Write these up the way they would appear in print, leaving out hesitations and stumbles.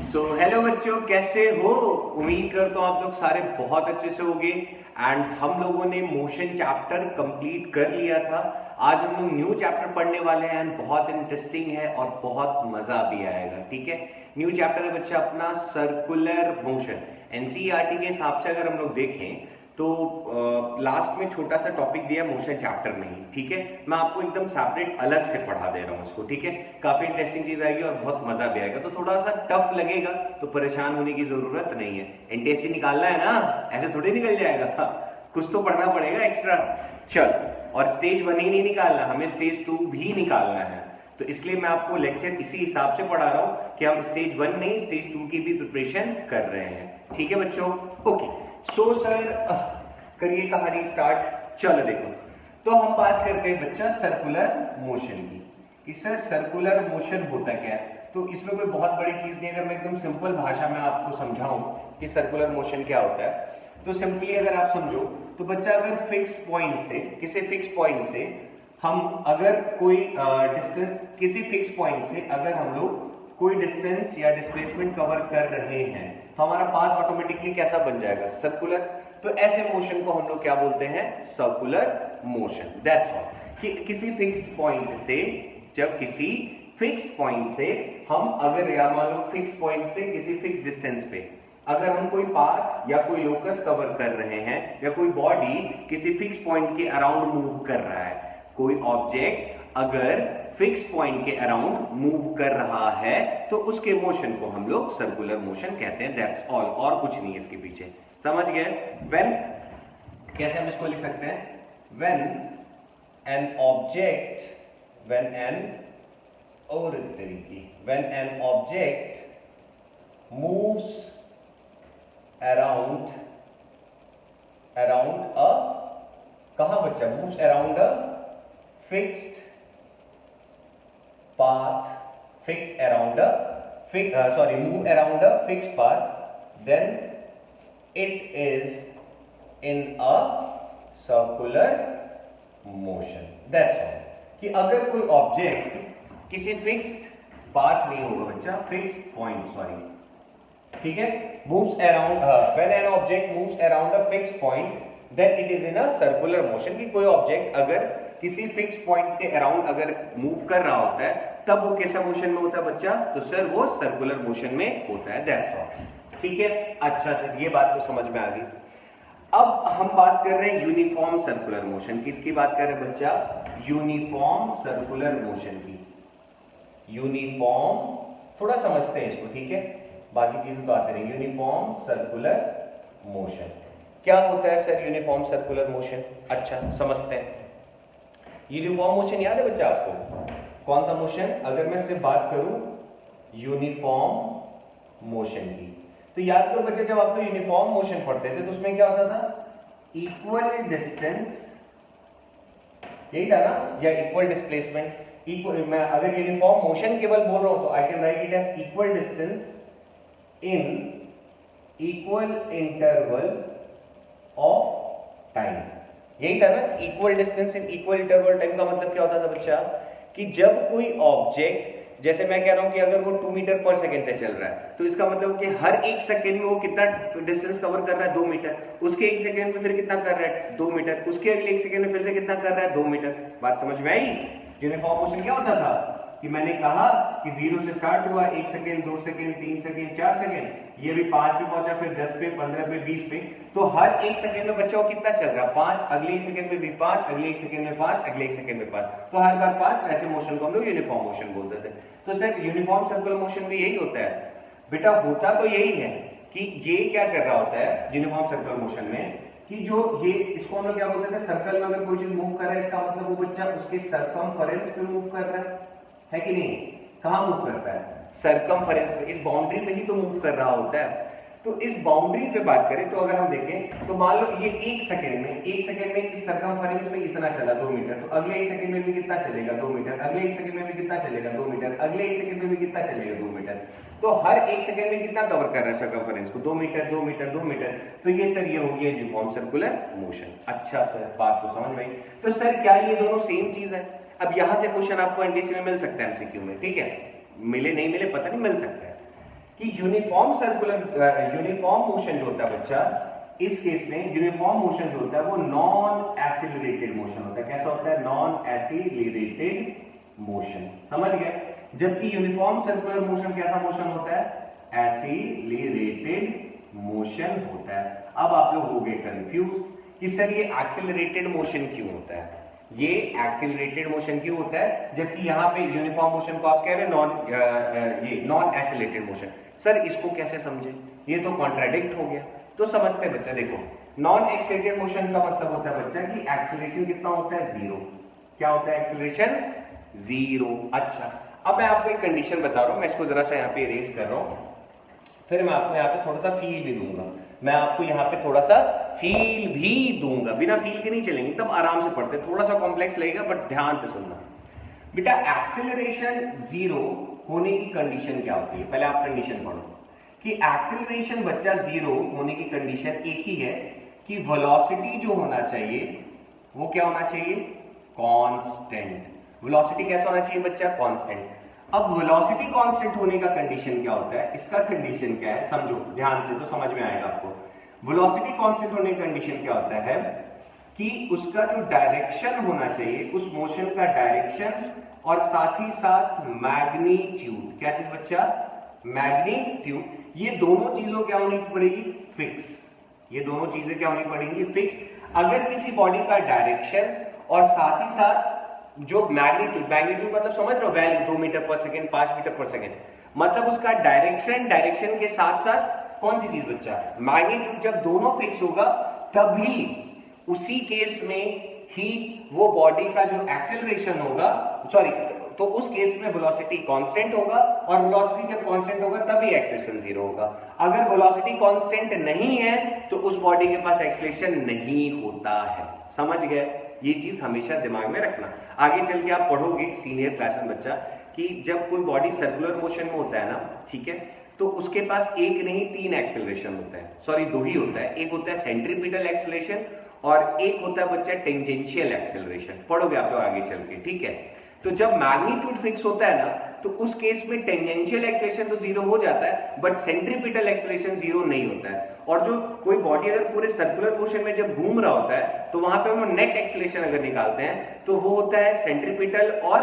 Hello बच्चों, कैसे हो? उम्मीद करता हूँ आप लोग सारे बहुत अच्छे से होंगे। एंड हम लोगों ने मोशन चैप्टर कंप्लीट कर लिया था। आज हम लोग न्यू चैप्टर पढ़ने वाले हैं एंड बहुत इंटरेस्टिंग है और बहुत मजा भी आएगा। ठीक है, न्यू चैप्टर है बच्चा अपना सर्कुलर मोशन। एनसीईआरटी के हिसाब से अगर हम लोग देखें तो लास्ट में छोटा सा टॉपिक दिया मोशन चैप्टर में ही। ठीक है, मैं आपको एकदम सेपरेट अलग से पढ़ा दे रहा हूँ इसको। ठीक है, काफी इंटरेस्टिंग चीज आएगी और बहुत मजा भी आएगा। तो थोड़ा सा टफ लगेगा तो परेशान होने की जरूरत नहीं है। एनटीएससी निकालना है ना, ऐसे थोड़ी निकल जाएगा। कुछ तो पढ़ना पड़ेगा एक्स्ट्रा। चल, और स्टेज 1 ही नहीं निकालना, हमें स्टेज 2 भी निकालना है। तो इसलिए मैं आपको लेक्चर इसी हिसाब से पढ़ा रहा हूँ कि हम स्टेज 1 नहीं स्टेज 2 की भी प्रिपरेशन कर रहे हैं। ठीक है बच्चों, ओके। सो सर करिए कहानी स्टार्ट। चलो देखो, तो हम बात करते हैं बच्चा सर्कुलर मोशन की। इससे सर्कुलर मोशन होता क्या है, तो इसमें कोई बहुत बड़ी चीज नहीं। अगर मैं एकदम सिंपल भाषा में आपको समझाऊं कि सर्कुलर मोशन क्या होता है, तो सिंपली अगर आप समझो तो बच्चा अगर फिक्स पॉइंट से, किसी फिक्स पॉइंट से हम अगर कोई डिस्टेंस, किसी फिक्स पॉइंट से अगर हम लोग कोई डिस्टेंस या डिस्प्लेसमेंट कवर कर रहे हैं तो हमारा पाथ ऑटोमेटिकली कैसा बन जाएगा? सर्कुलर। तो ऐसे मोशन को हम लोग क्या बोलते हैं? Circular motion. That's all. कि किसी फिक्स पॉइंट से, जब किसी फिक्स पॉइंट से हम अगर, या मान लो फिक्स पॉइंट से किसी फिक्स डिस्टेंस पे अगर हम कोई पाथ या कोई लोकस कवर कर रहे हैं, या कोई बॉडी किसी फिक्स पॉइंट के अराउंड मूव कर रहा है, कोई ऑब्जेक्ट अगर फिक्स पॉइंट के अराउंड मूव कर रहा है तो उसके मोशन को हम लोग सर्कुलर मोशन कहते हैं। दैट्स ऑल, और कुछ नहीं है इसके पीछे। समझ गए? व्हेन, कैसे हम इसको लिख सकते हैं? When an object, when an, और तरीके, when an object moves around a, कहां बच्चा? Moves around a fixed path, fixed around a move around a fixed path, then it is in a circular motion. That's all. कि अगर कोई object किसी fixed path नहीं होगा बच्चा, fixed point, sorry, ठीक है, moves around, when an object moves around a fixed point then it is in a circular motion। कि कोई ऑब्जेक्ट अगर किसी फिक्स पॉइंट के अराउंड अगर मूव कर रहा होता है तब वो कैसा मोशन में होता है बच्चा? तो सर वो सर्कुलर मोशन में होता है। That's all. ठीक है, अच्छा सर, ये बात तो समझ में आ गई। अब हम बात कर रहे हैं यूनिफॉर्म सर्कुलर मोशन। किसकी बात कर रहे हैं बच्चा? यूनिफॉर्म सर्कुलर मोशन की। यूनिफॉर्म, थोड़ा समझते हैं इसको, ठीक है, बाकी चीजें तो आते रहेंगे। यूनिफॉर्म सर्कुलर मोशन क्या होता है सर? यूनिफॉर्म सर्कुलर मोशन, अच्छा समझते हैं। यूनिफॉर्म मोशन याद है बच्चा आपको? कौन सा मोशन? अगर मैं सिर्फ बात करूं यूनिफॉर्म मोशन की, तो याद करो बच्चा, जब आप यूनिफॉर्म मोशन पढ़ते थे तो उसमें क्या होता था? इक्वल डिस्टेंस, यही था ना, या इक्वल डिस्प्लेसमेंट। इक्वल, मैं अगर यूनिफॉर्म मोशन केवल बोल रहा हूं तो I can write it as equal distance in equal interval of time. यही था ना, equal distance in equal interval time. का मतलब क्या होता था बच्चा? कि जब कोई ऑब्जेक्ट, जैसे मैं कह रहा हूं कि अगर वो 2 मीटर पर सेकेंड से चल रहा है तो इसका मतलब कि हर 1 सेकेंड में वो कितना डिस्टेंस कवर कर रहा है? 2 मीटर। उसके 1 सेकेंड में फिर कितना कर रहा है? 2 मीटर। उसके अगले 1 सेकेंड में फिर से कितना कर रहा है? 2 मीटर। बात समझ में आई? यूनिफॉर्म मोशन क्या होता था कि मैंने कहा कि 0 से स्टार्ट हुआ, 1 सेकेंड, 2 सेकेंड, 3 सेकेंड, 4 सेकेंड, ये भी 5 पे पहुंचा, फिर 10 पे, 15 पे, 20 पे। तो हर 1 सेकेंड में बच्चा वो कितना चल रहा है? 5। अगले 1 सेकेंड में भी 5, अगले 1 सेकेंड में 5, अगले 1 सेकेंड में 5, तो हर बार 5। ऐसे मोशन को हम लोग यूनिफॉर्म मोशन बोलते थे। तो सर यूनिफॉर्म सर्कुलर मोशन भी यही होता है बेटा। होता तो यही है कि ये क्या कर रहा होता है यूनिफॉर्म सर्कुलर मोशन में, कि जो ये, इसको हम लोग क्या बोलते थे? सर्कल में अगर कोई चीज मूव कर रहा है, इसका मतलब वो बच्चा उसके सर्कमफरेंस पे मूव कर रहा है कि नहीं? कहां मूव करता है? सर्कमफरेंस पे, इस बाउंड्री पे ही तो मूव कर रहा होता है। तो इस बाउंड्री पे बात करें तो अगर हम देखें तो मान लो ये 1 सेकेंड में इस सर्कमफरेंस में इतना चला 2 मीटर, तो अगले 1 सेकेंड में भी कितना चलेगा? 2 मीटर। अगले 1 सेकेंड में भी कितना चलेगा? 2 मीटर। अगले 1 सेकेंड में भी कितना चलेगा? 2 मीटर। तो हर 1 सेकेंड में कितना कवर कर रहा है सर्कमफरेंस को? 2 मीटर, 2 मीटर, 2 मीटर। तो ये सर ये हो गया यूनिफॉर्म सर्कुलर मोशन। अच्छा सर, बात तो समझ में आई। तो सर क्या ये दोनों सेम चीज है? अब यहां से क्वेश्चन आपको एनडीसी में मिल सकता है, एमसीक्यू में, ठीक है, मिले नहीं मिले पता नहीं, मिल सकता है। कि यूनिफॉर्म मोशन जो होता है बच्चा, इस केस में यूनिफॉर्म मोशन जो होता है वो नॉन एसिलरेटेड मोशन होता है। कैसा होता है? Non accelerated motion. समझ गए? जबकि यूनिफॉर्म सर्कुलर मोशन कैसा मोशन होता है? एसिलरेटेड मोशन होता है। अब आप लोग हो गए कंफ्यूज कि सर ये एक्सिलरेटेड मोशन क्यों होता है? ये एक्सिलरेटेड मोशन क्यों होता है जबकि यहाँ पे यूनिफॉर्म मोशन को आप कह रहे हैं नॉन एसिलेटेड मोशन। सर इसको कैसे समझे? ये तो कॉन्ट्राडिक्ट हो गया। तो समझते बच्चा, देखो नॉन एक्सिलेटेड मोशन का मतलब होता है बच्चा कि एक्सिलेशन कितना होता है? जीरो। क्या होता है एक्सिलेशन? जीरो। अच्छा, अब मैं आपको एक कंडीशन बता रहा हूं, मैं इसको जरा सा यहाँ पे इरेज कर रहा हूं, फिर मैं आपको यहाँ पे थोड़ा सा फील भी दूंगा। मैं आपको यहाँ पे थोड़ा सा फील भी दूंगा, बिना फील के नहीं चलेंगे, तब आराम से पढ़ते, थोड़ा सा कॉम्प्लेक्स लगेगा बट ध्यान से सुनना। बेटा एक्सेलरेशन जीरो होने की कंडीशन क्या होती है? पहले आप कंडीशन पढ़ो कि एक्सेलरेशन बच्चा जीरो होने की कंडीशन एक ही है कि वेलोसिटी जो होना चाहिए वो क्या होना चाहिए? कांस्टेंट। वेलोसिटी कैसा होना चाहिए बच्चा? कांस्टेंट। अब वेलोसिटी कांस्टेंट होने का कंडीशन क्या होता है? इसका कंडीशन क्या है समझो ध्यान से, तो समझ में आएगा आपको। वेलोसिटी कांस्टेंट होने का कंडीशन क्या होता है कि उसका जो डायरेक्शन होना चाहिए, उस मोशन का डायरेक्शन और साथ ही साथ मैग्नीट्यूड। क्या चीज बच्चा? मैग्नीट्यूड। ये दोनों चीजों क्या होनी पड़ेगी? फिक्स। ये दोनों चीजें क्या होनी पड़ेंगी? फिक्स। अगर किसी बॉडी का डायरेक्शन और साथ ही साथ जो मैग्नीट्यूड मतलब समझ रहे हो? वैल्यू 2 मीटर पर सेकेंड, 5 मीटर पर सेकेंड, मतलब उसका डायरेक्शन के साथ साथ कौन सी चीज बच्चा? मैग्नीट्यूड। जब दोनों फिक्स होगा तभी उसी केस में ही वो बॉडी का जो एक्सेलरेशन होगा, तो उस केस में वेलोसिटी कांस्टेंट होगा, और वेलोसिटी जब कांस्टेंट होगा तभी एक्सेलरेशन जीरो होगा। अगर वेलोसिटी कांस्टेंट नहीं है तो उस बॉडी के पास एक्सेलरेशन नहीं होता है। समझ गए? ये चीज हमेशा दिमाग में रखना। आगे चल के आप पढ़ोगे सीनियर क्लास में बच्चा कि जब कोई बॉडी सर्कुलर मोशन में होता है ना, ठीक है, तो उसके पास एक नहीं 3 एक्सेलरेशन होता है, सॉरी 2 ही होता है। एक होता है सेंट्रीपिटल एक्सेलरेशन और एक होता है बच्चा टेंजेंशियल एक्सेलरेशन। पढ़ोगे आप लोग आगे चल के, ठीक है। तो जब मैग्नीट्यूड फिक्स होता है ना, तो उस केस में टेंजेंशियल एक्सेलरेशन तो जीरो हो जाता है बट सेंट्रीपिटल एक्सेलरेशन जीरो नहीं होता है। और जो कोई बॉडी अगर पूरे सर्कुलर मोशन में जब घूम रहा होता है तो वहां पे हम नेट एक्सेलरेशन अगर निकालते हैं तो वो होता है सेंट्रीपिटल और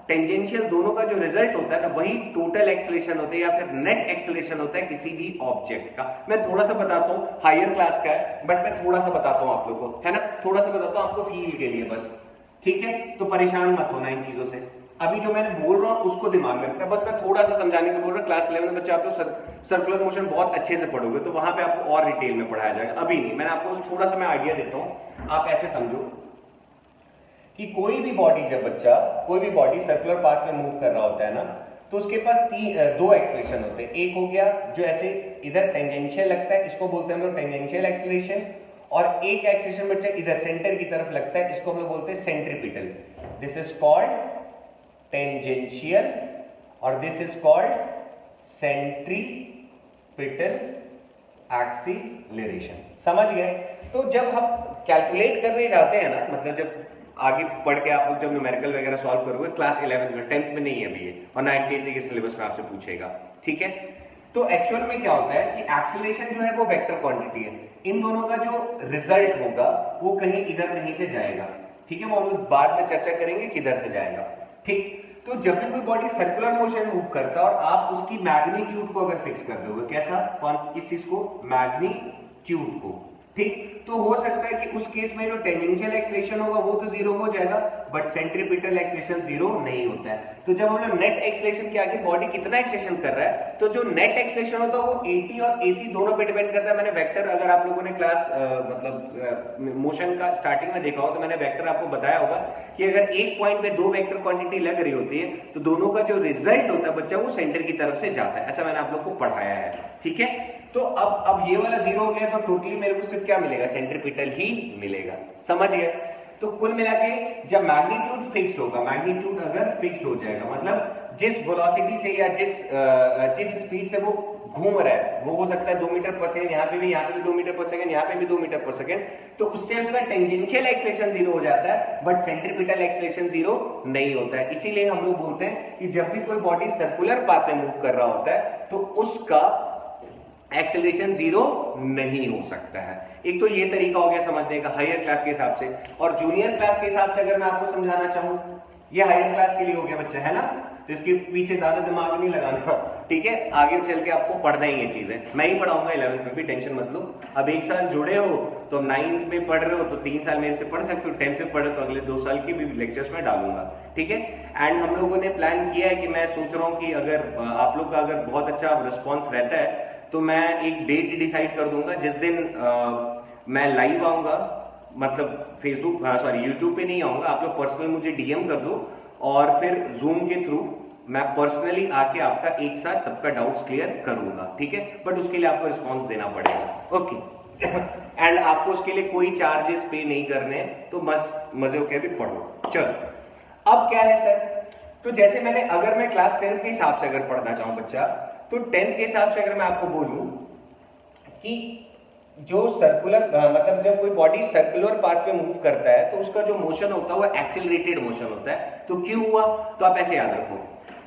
टेंजेंशियल, दोनों का जो रिजल्ट होता है ना वही टोटल एक्सेलरेशन होता है या फिर नेट एक्सेलरेशन होता है किसी भी ऑब्जेक्ट का। मैं थोड़ा सा बताता हूँ, हायर क्लास का है बट मैं थोड़ा सा बताता हूँ आप लोगों को, है ना, थोड़ा सा बताता हूँ आपको फील के लिए बस, ठीक है। तो परेशान मत होना इन चीजों से, अभी जो मैंने बोल रहा हूँ उसको दिमाग में रखना, बस मैं थोड़ा सा समझाने को बोल रहा हूँ। क्लास 11 में बच्चे आप लोग सर्कुलर मोशन बहुत अच्छे से पढ़ोगे तो वहां पे आपको और डिटेल में पढ़ाया जाएगा, अभी नहीं। मैंने आपको थोड़ा सा मैं आइडिया देता हूँ, आप ऐसे समझो कि कोई भी बॉडी, जब बच्चा कोई भी बॉडी सर्कुलर पाथ में मूव कर रहा होता है ना, तो उसके पास 2 एक्सेलरेशन होते हैं। एक हो गया जो ऐसे इधर टेंजेंशियल लगता है, इसको बोलते हैं हम लोग टेंजेंशियल एक्सेलरेशन, और एक एक्सेलरेशन बच्चा इधर सेंटर की तरफ लगता है, इसको हम लोग बोलते हैं centripetal. This is called tangential और this is called centripetal acceleration. समझ गए? तो जब हम कैलकुलेट करने जाते हैं ना, मतलब जब आगे पढ़ के आप लोग जब न्यूमेरिकल वगैरह सॉल्व करोगे क्लास 11 में, 10th में नहीं है अभी ये, और 9th के सिलेबस में आपसे पूछेगा, ठीक है। तो एक्चुअल में क्या होता है कि एक्सेलरेशन जो है वो वेक्टर क्वांटिटी है, इन दोनों का जो रिजल्ट होगा वो कहीं इधर कहीं से जाएगा, ठीक है, वो हम लोग बाद में चर्चा करेंगे किधर से जाएगा, ठीक। तो जब भी कोई बॉडी सर्कुलर मोशन मूव करता है और आप उसकी मैग्नीट्यूड को अगर फिक्स कर दोगे, कैसा, किस चीज को, मैग्नीट्यूड को, ठीक, तो हो सकता है कि उस केस में जो टेंजेंशियल एक्सेलरेशन होगा वो तो जीरो हो जाएगा बट सेंट्रीपिटल एक्सेलरेशन जीरो नहीं होता है। तो जब हम लोग नेट एक्सेलरेशन के आगे बॉडी कितना एक्सेलरेशन कर रहा है, तो जो नेट एक्सेलरेशन होता है वो AT और AC दोनों पे डिपेंड करता है। मैंने वेक्टर, अगर आप लोगों ने क्लास मतलब मोशन का स्टार्टिंग में देखा हो तो मैंने वेक्टर आपको बताया होगा कि अगर एक पॉइंट पे 2 वेक्टर क्वांटिटी लग रही होती है तो दोनों का जो रिजल्ट होता है बच्चा वो सेंटर की तरफ से जाता है, ऐसा मैंने आप लोग को पढ़ाया है, ठीक है। तो अब ये वाला जीरो हो गया तो टोटली मेरे को सिर्फ क्या मिलेगा, सेंट्रीपिटल ही मिलेगा, समझ गए। तो कुल मिला के जब मैग्नीट्यूड फिक्स होगा, मैग्नीट्यूड अगर फिक्स हो जाएगा मतलब जिस वेलोसिटी से या जिस स्पीड से वो घूम रहा है, वो हो सकता है 2 मीटर पर सेकंड, यहाँ पे भी 2 मीटर पर सेकंड, यहाँ पे भी 2 मीटर पर सेकंड, तो उससे उसका टेंजेंशियल एक्सेलरेशन 0 हो जाता है, बट सेंट्रीपिटल एक्सेलरेशन 0 नहीं होता है। इसीलिए हम लोग बोलते हैं कि जब भी कोई बॉडी सर्कुलर पाथ में मूव कर रहा होता है तो उसका एक्सेलरेशन 0 नहीं हो सकता है। एक तो ये तरीका हो गया समझने का हायर क्लास के हिसाब से, और जूनियर क्लास के हिसाब से अगर मैं आपको समझाना चाहूँ, ये हायर क्लास के लिए हो गया बच्चा, है ना, तो इसके पीछे ज्यादा दिमाग नहीं लगाना, ठीक है। आगे चल के आपको पढ़ना ही ये चीजें, मैं ही पढ़ाऊंगा 11th में भी, टेंशन मत लो। अब 1 साल जुड़े हो तो 9th में पढ़ रहे हो तो 3 साल मेरे से पढ़ सकते हो, 10th में पढ़े तो अगले 2 साल की भी लेक्चर्स में डालूंगा, ठीक है। एंड हम लोगों ने प्लान किया है कि मैं सोच रहा हूँ कि अगर आप लोग का अगर बहुत अच्छा रिस्पॉन्स रहता है तो मैं एक डेट डिसाइड कर दूंगा जिस दिन मैं लाइव आऊंगा, मतलब फेसबुक यूट्यूब पे नहीं आऊंगा, आप लोग पर्सनल मुझे डीएम कर दो और फिर जूम के थ्रू मैं पर्सनली आके आपका एक साथ सबका डाउट्स क्लियर करूंगा, ठीक है। बट उसके लिए आपको रिस्पॉन्स देना पड़ेगा, ओके। एंड आपको उसके लिए कोई चार्जेस पे नहीं करने हैं, तो बस मजे होके भी पढ़ो। चलो अब क्या है सर, तो जैसे मैंने अगर मैं क्लास 10th के हिसाब से अगर पढ़ना चाहूं बच्चा, तो 10th के हिसाब से अगर मैं आपको बोलूं कि जो सर्कुलर मतलब जब कोई बॉडी सर्कुलर पाथ पे मूव करता है तो उसका जो मोशन होता है वो एक्सेलरेटेड मोशन होता है। तो क्यों हुआ, तो आप ऐसे याद रखो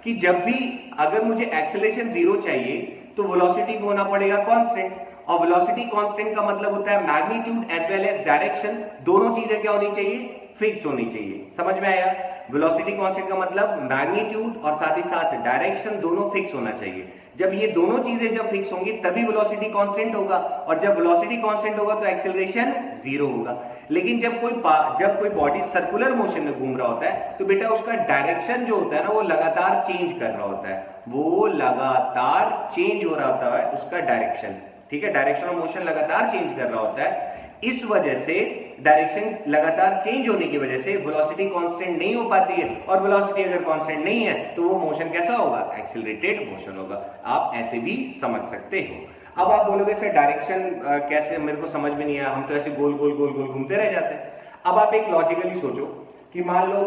कि जब भी अगर मुझे एक्सेलरेशन 0 चाहिए तो वेलोसिटी को होना पड़ेगा कांस्टेंट, और वेलोसिटी कांस्टेंट का मतलब होता है magnitude as well as direction, दोनों चीजें क्या होनी चाहिए, फिक्स्ड होनी चाहिए। समझ में आया, वेलोसिटी कांस्टेंट का मतलब मैग्नीट्यूड और साथ ही साथ डायरेक्शन दोनों फिक्स होना चाहिए। जब ये दोनों चीजें जब फिक्स होंगी तभी वेलोसिटी कांस्टेंट होगा, और जब वेलोसिटी कांस्टेंट होगा तो एक्सेलरेशन 0 होगा। लेकिन जब कोई बॉडी सर्कुलर मोशन में घूम रहा होता है तो बेटा उसका डायरेक्शन जो होता है ना वो लगातार चेंज कर रहा होता है, वो लगातार चेंज हो रहा होता है उसका डायरेक्शन, ठीक है। डायरेक्शन ऑफ मोशन लगातार चेंज कर रहा होता है, इस वजह से डायरेक्शन लगातार चेंज होने की वजह से वेलोसिटी कांस्टेंट नहीं हो पाती है, और वेलोसिटी अगर कांस्टेंट नहीं है तो वो मोशन कैसा होगा, एक्सेलरेटेड मोशन होगा। आप ऐसे भी समझ सकते हो। अब आप बोलोगे सर डायरेक्शन कैसे, मेरे को समझ में नहीं आया, हम तो ऐसे गोल गोल गोल गोल घूमते रह जाते हैं। अब आप एक लॉजिकली सोचो कि मान लो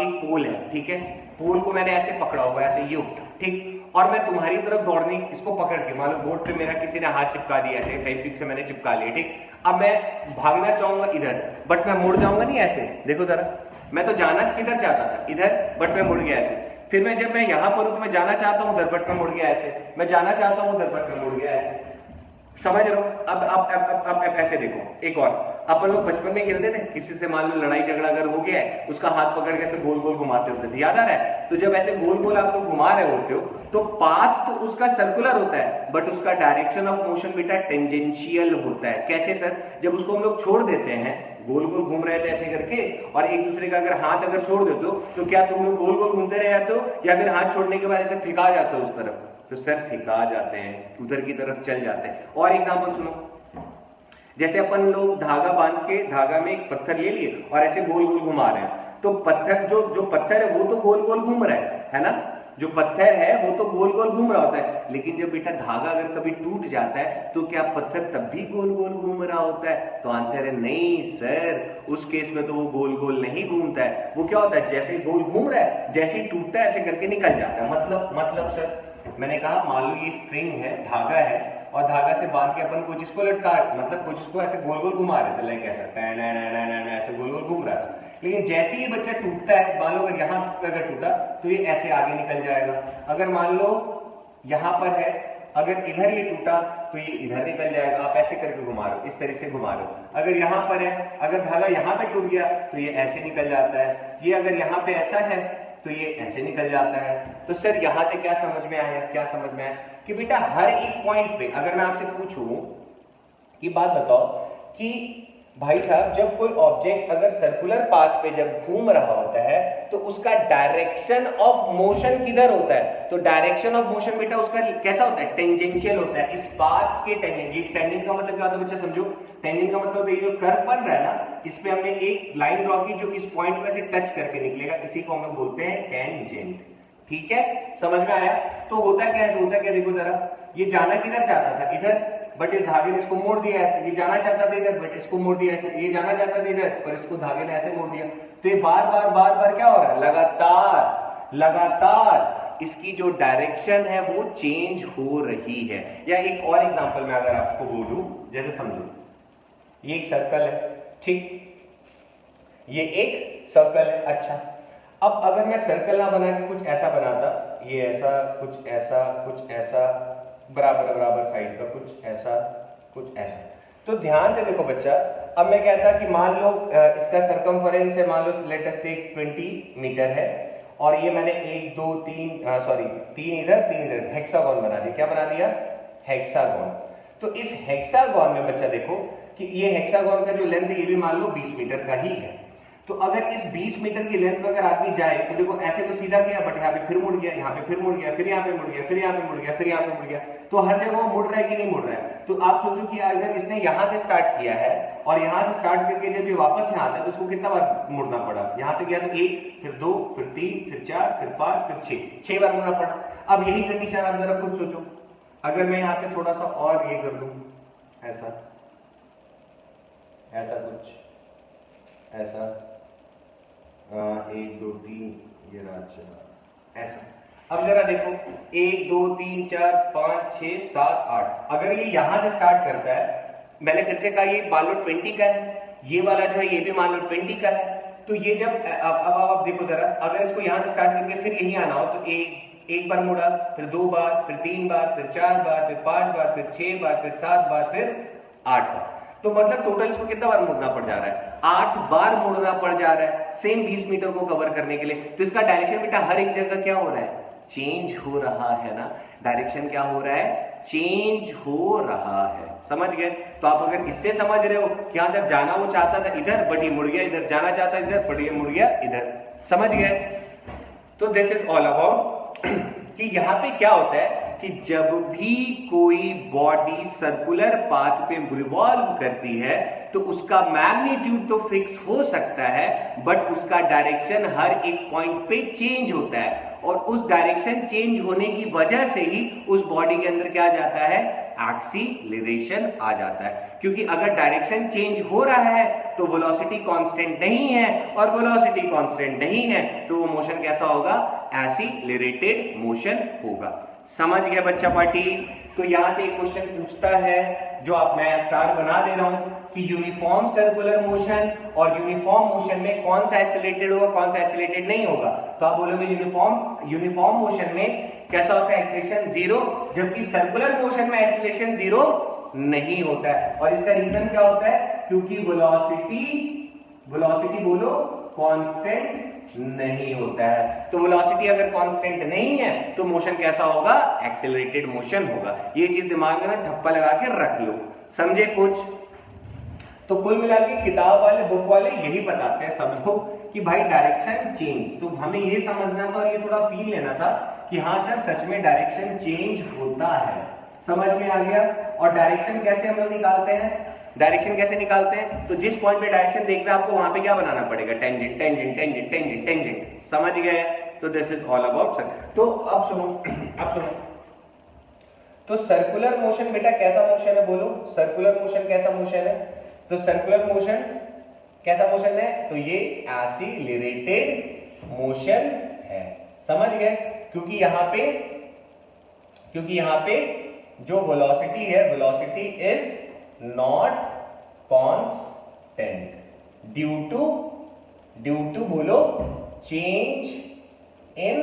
एक पोल है, ठीक है, पोल को मैंने ऐसे पकड़ा हुआ है, ऐसे ये, ठीक, और मैं तुम्हारी तरफ दौड़ने इसको पकड़ के, मान लो बोर्ड पे मेरा किसी ने हाथ चिपका दिया, ऐसे फेविक्विक से मैंने चिपका लिया, ठीक। अब मैं भागना चाहूंगा इधर, बट मैं मुड़ जाऊंगा नहीं ऐसे, देखो जरा, मैं तो जाना किधर चाहता था, इधर, बट मैं मुड़ गया ऐसे। फिर मैं जब मैं यहां पर हूं तो मैं जाना चाहता हूं उधर, बट मैं मुड़ गया ऐसे, मैं जाना चाहता हूं उधर, बट मैं मुड़ गया ऐसे। समझ रहे हो। अब ऐसे देखो, एक और, अपन लोग बचपन में खेलते थे, किसी से मान लो लड़ाई झगड़ा अगर हो गया है, उसका हाथ पकड़ के ऐसे गोल गोल घुमाते होते थे, याद आ रहा है। तो जब ऐसे गोल गोल आप लोग घुमा रहे होते हो तो पाथ तो उसका सर्कुलर होता है, बट उसका डायरेक्शन ऑफ मोशन बेटा टेंजेंशियल होता है। कैसे सर, जब उसको हम लोग छोड़ देते हैं, गोल गोल घूम रहे थे ऐसे करके, और एक दूसरे का अगर हाथ अगर छोड़ देते हो तो क्या तुम लोग गोल गोल घूमते रह जाते हो, या फिर हाथ छोड़ने के बाद ऐसे फिका जाते हो उस तरफ, तो सर फिका जाते हैं, उधर की तरफ चल जाते हैं। और एग्जांपल सुनो, जैसे अपन लोग धागा बांध के, धागा में एक पत्थर ले लिए और ऐसे गोल गोल घुमा रहे हैं, तो पत्थर जो पत्थर है वो तो गोल गोल घूम रहा है ना, जो पत्थर है वो तो गोल गोल घूम रहा होता है। लेकिन जब बेटा धागा अगर कभी टूट जाता है तो क्या पत्थर तब भी गोल गोल घूम रहा होता है, तो आंसर है नहीं सर, उस केस में तो वो गोल गोल नहीं घूमता है। वो क्या होता है, जैसे गोल घूम रहा है, जैसे ही टूटता है ऐसे करके निकल जाता है। मतलब सर मैंने कहा मान लो ये स्ट्रिंग है, धागा है, और धागा से बांध के अपन कुछ इसको लटका, मतलब कुछ इसको ऐसे गोल गोल घुमा रहे थे, लाइक ऐसा ऐसे गोल गोल घूम रहा था। लेकिन जैसे ही बच्चा टूटता है, मान लो अगर यहाँ अगर टूटा तो ये ऐसे आगे निकल जाएगा। अगर मान लो यहाँ पर है, अगर इधर ये टूटा तो ये इधर निकल जाएगा। आप ऐसे करके घुमा रहे हो, इस तरह से घुमा रहे हो। अगर यहाँ पर है, अगर धागा यहाँ पे टूट गया तो ये ऐसे निकल जाता है। ये अगर यहाँ पे ऐसा है तो ये ऐसे निकल जाता है। तो सर यहाँ से क्या समझ में आया, क्या समझ में आया कि बेटा हर एक पॉइंट पे अगर मैं आपसे पूछूं कि बात बताओ कि भाई साहब जब कोई ऑब्जेक्ट अगर सर्कुलर पाथ पे जब घूम रहा होता है तो उसका डायरेक्शन ऑफ मोशन किधर होता है, तो डायरेक्शन ऑफ मोशन बेटा उसका कैसा होता है, टेंजेंशियल होता है। इस पाथ के टेंजेंट, टेंजेंट का मतलब क्या होता है बच्चा समझो, टेंजेंट का मतलब ये जो कर्व बन रहा है ना, इस पे हमने एक लाइन ड्रॉ की जो इस पॉइंट को ऐसे टच करके निकलेगा, इसी को हम लोग बोलते हैं टेंजेंट। ठीक है, समझ में आया। तो होता क्या है, होता क्या देखो जरा, ये जाना किधर चाहता था, इधर, बट इस धागे ने इसको मोड़ दिया ऐसे, ये जाना चाहता था इधर बट इसको मोड़ दिया ऐसे, ये जाना चाहता था इधर पर इसको धागे ने ऐसे मोड़ दिया। तो ये बार बार क्या हो रहा है, लगातार लगातार इसकी जो डायरेक्शन है वो चेंज हो रही है। या एक और एग्जांपल में अगर आपको बोलूं, जैसे समझो ये एक सर्कल है, ठीक, ये एक सर्कल है। अच्छा, अब अगर मैं सर्कल ना बना के कुछ ऐसा बनाता, ये ऐसा कुछ ऐसा कुछ ऐसा, बराबर बराबर साइड का कुछ ऐसा कुछ ऐसा, तो ध्यान से देखो बच्चा, अब मैं कहता कि मान लो इसका सरकमफेरेंस है, मान लो लेट अस टेक 20 मीटर है, और ये मैंने 1 2 3 सॉरी 3 इधर हेक्सागोन बना दिया। क्या बना दिया, हेक्सागोन। तो इस हेक्सागोन में बच्चा देखो कि ये हेक्सागोन का जो लेंथ है ये भी मान लो 20 मीटर का ही है। तो अगर इस 20 मीटर की लेंथ में अगर आदमी जाए तो देखो ऐसे तो सीधा गया, बट यहाँ पे फिर मुड़ गया, यहाँ पे फिर मुड़ गया, फिर यहाँ पे मुड़ गया, फिर यहाँ पे मुड़ गया, फिर यहाँ पे मुड़ गया, तो हर जगह वो मुड़ रहा है कि नहीं मुड़ रहा है। तो आप सोचो कि अगर इसने यहाँ से स्टार्ट किया है और यहाँ से स्टार्ट करके जब ये वापस यहाँ आता है तो उसको कितना बार मुड़ना पड़ा, यहाँ से गया तो 1 फिर 2 फिर 3 फिर 4 फिर 5 फिर 6 बार मुड़ना पड़ा। अब यही कंडीशन आप जरा खुद सोचो, अगर मैं यहाँ पे थोड़ा सा और ये कर दूं, ऐसा ऐसा कुछ ऐसा, 1 2 3 ये रहा ऐसा। अब जरा देखो 1 2 3 4 5 6 7 8, अगर ये यहां से स्टार्ट करता है, मैंने फिर से कहा ये मान लो 20 का है, ये वाला जो है ये भी मान लो 20 का है, तो ये जब अब आप देखो जरा, अगर इसको यहां से स्टार्ट करके फिर यहीं आना हो तो एक बार मुड़ा, फिर 2 बार, फिर 3 बार, फिर 4 बार, फिर 5 बार, फिर 6 बार, फिर 7 बार, फिर 8 बार। तो मतलब टोटल इसको कितना बार मुड़ना पड़ जा रहा है, 8 बार मुड़ना पड़ जा रहा है सेम 20 मीटर को कवर करने के लिए। तो इसका डायरेक्शन बेटा हर एक जगह क्या हो रहा है, चेंज हो रहा है ना। डायरेक्शन क्या हो रहा है, चेंज हो रहा है, समझ गए। तो आप अगर इससे समझ रहे हो कि हाँ सर जाना वो चाहता था इधर बट ये मुड़ गया इधर, जाना चाहता इधर बट ये मुड़ गया इधर, समझ गए। तो दिस इज ऑल अबाउट कि यहाँ पे क्या होता है कि जब भी कोई बॉडी सर्कुलर पाथ पे रिवॉल्व करती है तो उसका मैग्नीट्यूड तो फिक्स हो सकता है बट उसका डायरेक्शन हर एक पॉइंट पे चेंज होता है, और उस डायरेक्शन चेंज होने की वजह से ही उस बॉडी के अंदर क्या आ जाता है, एक्सीलरेशन आ जाता है। क्योंकि अगर डायरेक्शन चेंज हो रहा है तो वेलोसिटी कांस्टेंट नहीं है, और वेलोसिटी कांस्टेंट नहीं है तो वो मोशन कैसा होगा, एक्सीलरेटेड मोशन होगा। समझ गया बच्चा पार्टी। तो यहां से एक क्वेश्चन पूछता है जो आप मैं स्टार बना दे रहा हूं कि यूनिफॉर्म सर्कुलर मोशन और यूनिफॉर्म मोशन में कौन सा एक्सीलरेटेड होगा कौन सा एक्सीलरेटेड नहीं होगा। तो आप बोलोगे यूनिफॉर्म मोशन में कैसा होता है, एक्सीलरेशन 0, जबकि सर्कुलर मोशन में एक्सीलरेशन 0 नहीं होता है। और इसका रीजन क्या होता है, क्योंकि वेलोसिटी बोलो कांस्टेंट नहीं होता है। तो वेलोसिटी अगर कांस्टेंट नहीं है तो मोशन कैसा होगा, एक्सेलरेटेड मोशन होगा। ये चीज दिमाग में ना ठप्पा लगा के रख लो, समझे कुछ। तो कुल मिला के किताब वाले बुक वाले यही बताते हैं सब लोग कि भाई डायरेक्शन चेंज, तो हमें ये समझना था और ये थोड़ा फील लेना था कि हाँ सर सच में डायरेक्शन चेंज होता है, समझ में आ गया। और डायरेक्शन कैसे हम लोग निकालते हैं, डायरेक्शन कैसे निकालते हैं, तो जिस पॉइंट पे डायरेक्शन देखना है आपको वहां पे क्या बनाना पड़ेगा, tangent tangent tangent tangent tangent, समझ गए। तो this is all about sir. तो अब सुनो तो सर्कुलर मोशन बेटा कैसा मोशन है, बोलो सर्कुलर मोशन कैसा मोशन है। तो सर्कुलर मोशन कैसा मोशन है, तो ये एक्सीलरेटेड मोशन है, समझ गए। क्योंकि यहां पे जो वेलोसिटी है, velocity is not constant due to बोलो change in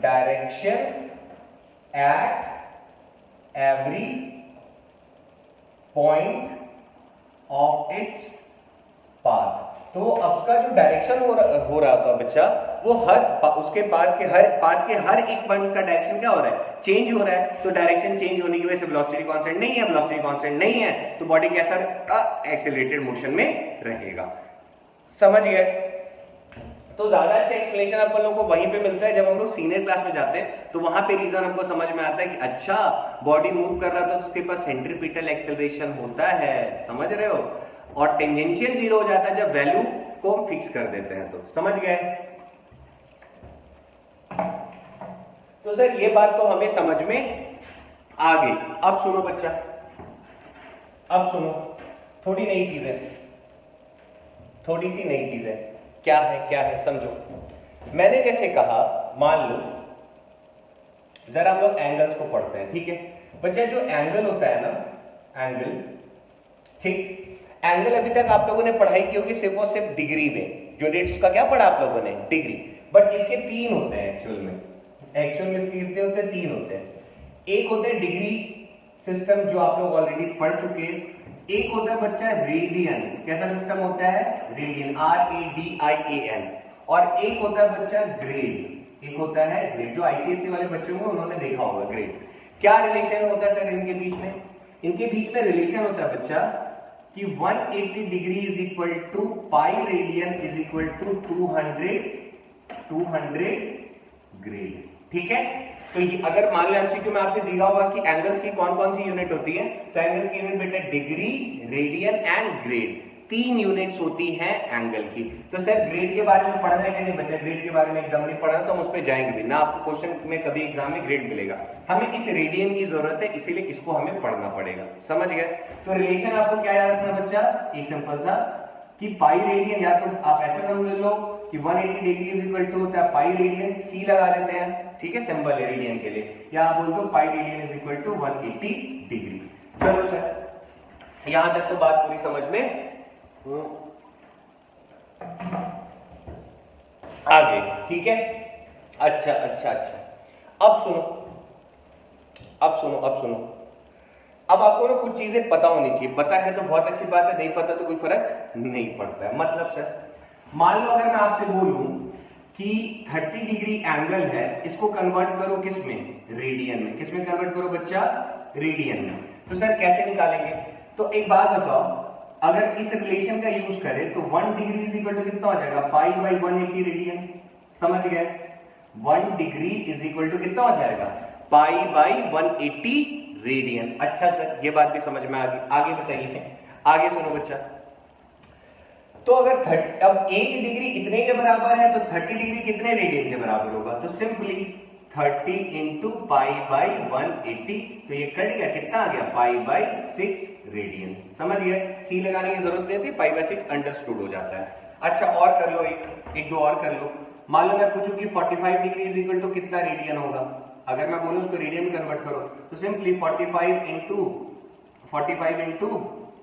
direction at every point of its path. तो आपका जो डायरेक्शन हो रहा था बच्चा, वो उसके पाथ के हर एक पॉइंट का डायरेक्शन क्या हो रहा है, चेंज हो रहा है। तो डायरेक्शन चेंज होने की वजह से वेलोसिटी कांस्टेंट नहीं है, वेलोसिटी कांस्टेंट नहीं है तो बॉडी कैसा एक्सेलरेटेड मोशन में रहेगा, समझ गए। तो ज्यादा अच्छा एक्सप्लेनेशन अपन लोगों को वहीं पे मिलता है जब हम लोग सीनियर क्लास में जाते हैं, तो वहां पे रीजन हमको समझ में आता है कि अच्छा बॉडी मूव कर रहा था तो उसके पास सेंट्रीपिटल एक्सेलरेशन होता है, समझ रहे हो। और टेंजेंशियल 0 हो जाता है जब वैल्यू को फिक्स कर देते हैं, तो समझ गए। तो सर ये बात तो हमें समझ में आ गई। अब सुनो बच्चा, अब सुनो, थोड़ी नई चीजें, थोड़ी सी नई चीजें, क्या है समझो। मैंने जैसे कहा, मान लो जरा हम लोग एंगल्स को पढ़ते हैं, ठीक है बच्चा। जो एंगल होता है ना, एंगल, ठीक, एंगल अभी तक आप लोगों ने पढ़ाई की होगी सिर्फ और सिर्फ डिग्री में, जो रेट्स उसका क्या पढ़ा आप लोगों ने, डिग्री। बट इसके तीन होते हैं एक्चुअल में इसके कितने होते हैं, तीन होते हैं। एक होता है डिग्री सिस्टम जो आप लोग ऑलरेडी पढ़ चुके हैं, एक होता है बच्चा रेडियन। कैसा सिस्टम होता है, रेडियन, RADIAN। और एक होता है बच्चा ग्रेड, एक होता है ग्रेड, जो ICSE वाले बच्चों को उन्होंने देखा होगा ग्रेड। क्या रिलेशन होता है सर इनके बीच में, इनके बीच में रिलेशन होता है बच्चा कि 180 degree is equal to pi radian is equal to 200 grade, ठीक है। तो अगर मान लो एमसीक्यू में आपसे दिया होगा कि एंगल्स की कौन कौन सी यूनिट होती है, तो एंगल्स की यूनिट बेटा डिग्री, रेडियन एंड ग्रेड, तीन यूनिट्स होती हैं एंगल की। तो सर ग्रेड के बारे में पढ़ना है कि नहीं बच्चा, ग्रेड के बारे में एकदम नहीं पढ़ना तो हम उस पर जाएंगे भी ना, आपको क्वेश्चन में कभी एग्जाम में ग्रेड मिलेगा। हमें इस रेडियन की जरूरत है, इसीलिए इसको हमें पढ़ना पड़ेगा, समझ गए। तो रिलेशन आपको क्या याद रखना बच्चा, एक सिंपल सा कि पाई रेडियन, या तो आप ऐसे समझ लो कि 180 डिग्री इज इक्वल टू होता है पाई रेडियन, सी लगा देते हैं, ठीक है, सिंबल है रेडियन के लिए, या आप बोल दो pi radian is equal to 180 degree. चलो सर यहां तक तो बात पूरी समझ में आगे, ठीक है। अच्छा, अब सुनो, अब आपको ना कुछ चीजें पता होनी चाहिए, पता है तो बहुत अच्छी बात है, नहीं पता तो कोई फर्क नहीं पड़ता है। मतलब सर मान लो अगर मैं आपसे बोलूं कि 30 डिग्री एंगल है, इसको कन्वर्ट करो किस में, रेडियन में। किस में कन्वर्ट करो बच्चा, रेडियन में। तो सर कैसे निकालेंगे, तो एक बात बताओ, अगर इस रिलेशन का यूज करें तो 1 डिग्री इज इक्वल टू कितना हो जाएगा, पाई बाई 180 रेडियन, समझ गए। 1 डिग्री इज इक्वल टू कितना हो जाएगा, पाई बाई 180 रेडियन। अच्छा सर ये बात भी समझ में आ गई, आगे बताइए, आगे सुनो बच्चा। तो अगर अब 1 डिग्री इतने के बराबर है तो 30 डिग्री कितने रेडियन के बराबर होगा, तो सिंपली 30 इंटू पाई बाई 180, तो ये कट गया, कितना आ गया, पाई बाई 6 रेडियन, समझ गए। सी लगाने की जरूरत नहीं होती, पाई बाई 6 अंडरस्टूड हो जाता है। अच्छा और कर लो, एक दो और कर लो। मान लो मैं पूछूं कि 45 डिग्री इज इक्वल टू कितना रेडियन होगा, अगर मैं बोलूं उसको रेडियन में कन्वर्ट करो तो सिंपली 45 इंटू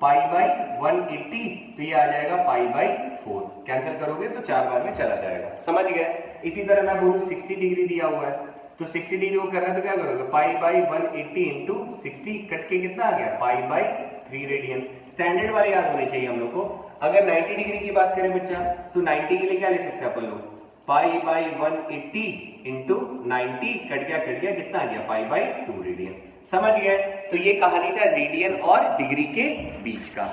पाई बाई 180, तो ये आ जाएगा पाई बाई 4, कैंसिल करोगे तो 4 बार में चला जाएगा, समझ गए। इसी तरह मैं बोलूं 60 डिग्री दिया हुआ है, तो 60 डिग्री को करना है तो क्या करोगे, पाई बाई 180 इंटू 60, कट के कितना आ गया, पाई बाई 3 रेडियन। स्टैंडर्ड वाले याद होने चाहिए हम लोग को। अगर 90 डिग्री की बात करें बच्चा, तो 90 के लिए क्या ले सकते हैं अपन लोग, पाई बाई 180 इंटू 90, कट गया कितना आ गया, पाई बाई 2 रेडियन, समझ गए। तो ये कहानी था रेडियन और डिग्री के बीच का,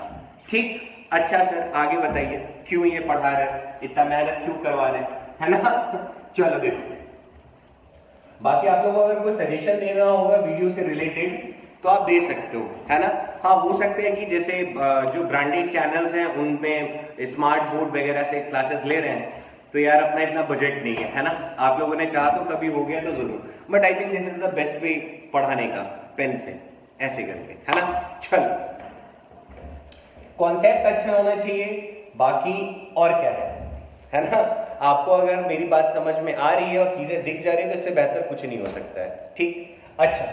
ठीक। अच्छा सर आगे बताइए, क्यों ये पढ़ा रहे, इतना मेहनत क्यों करवा रहे, है ना। चलो देखो, बाकी आप लोगों को अगर कोई सजेशन देना होगा वीडियो से रिलेटेड तो आप दे सकते हो, है ना। हाँ हो सकते हैं कि जैसे जो ब्रांडेड चैनल्स हैं उनमें स्मार्ट बोर्ड वगैरह से क्लासेस ले रहे हैं, तो यार अपना इतना बजट नहीं है ना, आप लोगों ने चाहा तो कभी हो गया तो जरूर, but I think this is the best way पढ़ाने का, पेन से ऐसे करके, है ना। चल कॉन्सेप्ट अच्छा होना चाहिए, बाकी और क्या है ना। आपको अगर मेरी बात समझ में आ रही है और चीजें दिख जा रही है तो इससे बेहतर कुछ नहीं हो सकता है, ठीक। अच्छा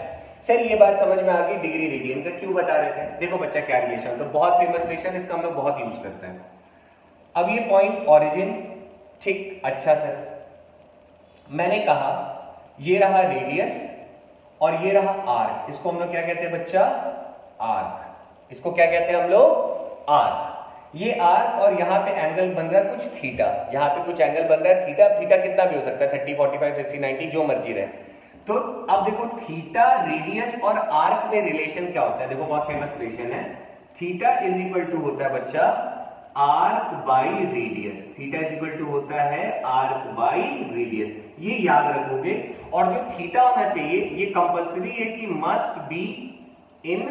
सर ये बात समझ में आ गई, डिग्री रेडियन का क्यों बता रहे थे। देखो बच्चा क्या रिलेशन, तो बहुत फेमस रिलेशन, इसका हम लोग बहुत यूज करते हैं। अब ये पॉइंट ओरिजिन, ठीक। अच्छा सर मैंने कहा ये रहा रेडियस और ये रहा आर्क, इसको हम लोग क्या कहते हैं बच्चा, आर्क। इसको क्या कहते हैं हम लोग, आर्क। ये आर्क और यहाँ पे एंगल बन रहा है कुछ थीटा, यहाँ पे कुछ एंगल बन रहा है थीटा, थीटा कितना भी हो सकता है, 30, 45, 60, 90 जो मर्जी रहे। तो अब देखो थीटा, रेडियस और आर्क में रिलेशन क्या होता है, देखो बहुत फेमस रिलेशन है। थीटा इज इक्वल टू होता है बच्चा arc by radius, theta is equal to होता है आर्क बाई रेडियस, ये याद रखोगे। और जो थीटा होना चाहिए ये कंपलसरी है कि मस्ट बी इन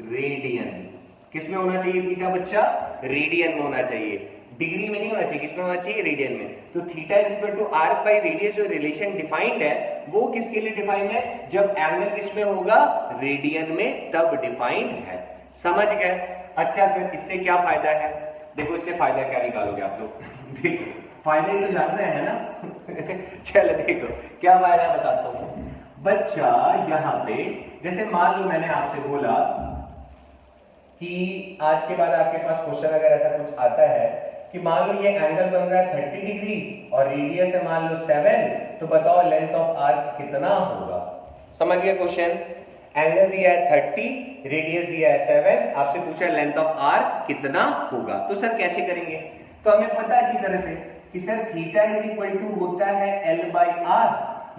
रेडियन। किस में होना चाहिए थीटा बच्चा, रेडियन में होना चाहिए, डिग्री में नहीं होना चाहिए, किसमें होना चाहिए, रेडियन में। तो theta is equal to arc by radius, जो रिलेशन डिफाइंड है वो किसके लिए डिफाइंड है, जब एंगल किसमें होगा, रेडियन में, तब डिफाइंड है। समझ गए? अच्छा सर इससे क्या फायदा है? देखो इससे फायदा क्या निकालोगे आप लोग देखो फायदे तो जान रहे हैं ना चलो देखो क्या फायदा बताता हूं बच्चा। यहाँ पे जैसे मान लो मैंने आपसे बोला कि आज के बाद आपके पास क्वेश्चन अगर ऐसा कुछ आता है कि मान लो ये एंगल बन रहा है 30 डिग्री और रेडियस है मान लो 7, तो बताओ लेंथ ऑफ आर्क कितना होगा? समझ गए क्वेश्चन? एंगल दिया है 30, रेडियस दिया है 7, आपसे पूछा है लेंथ ऑफ आर्क कितना होगा। तो सर कैसे करेंगे? तो हमें पता है अच्छी तरह से कि sir theta is equal to होता है L बाई आर,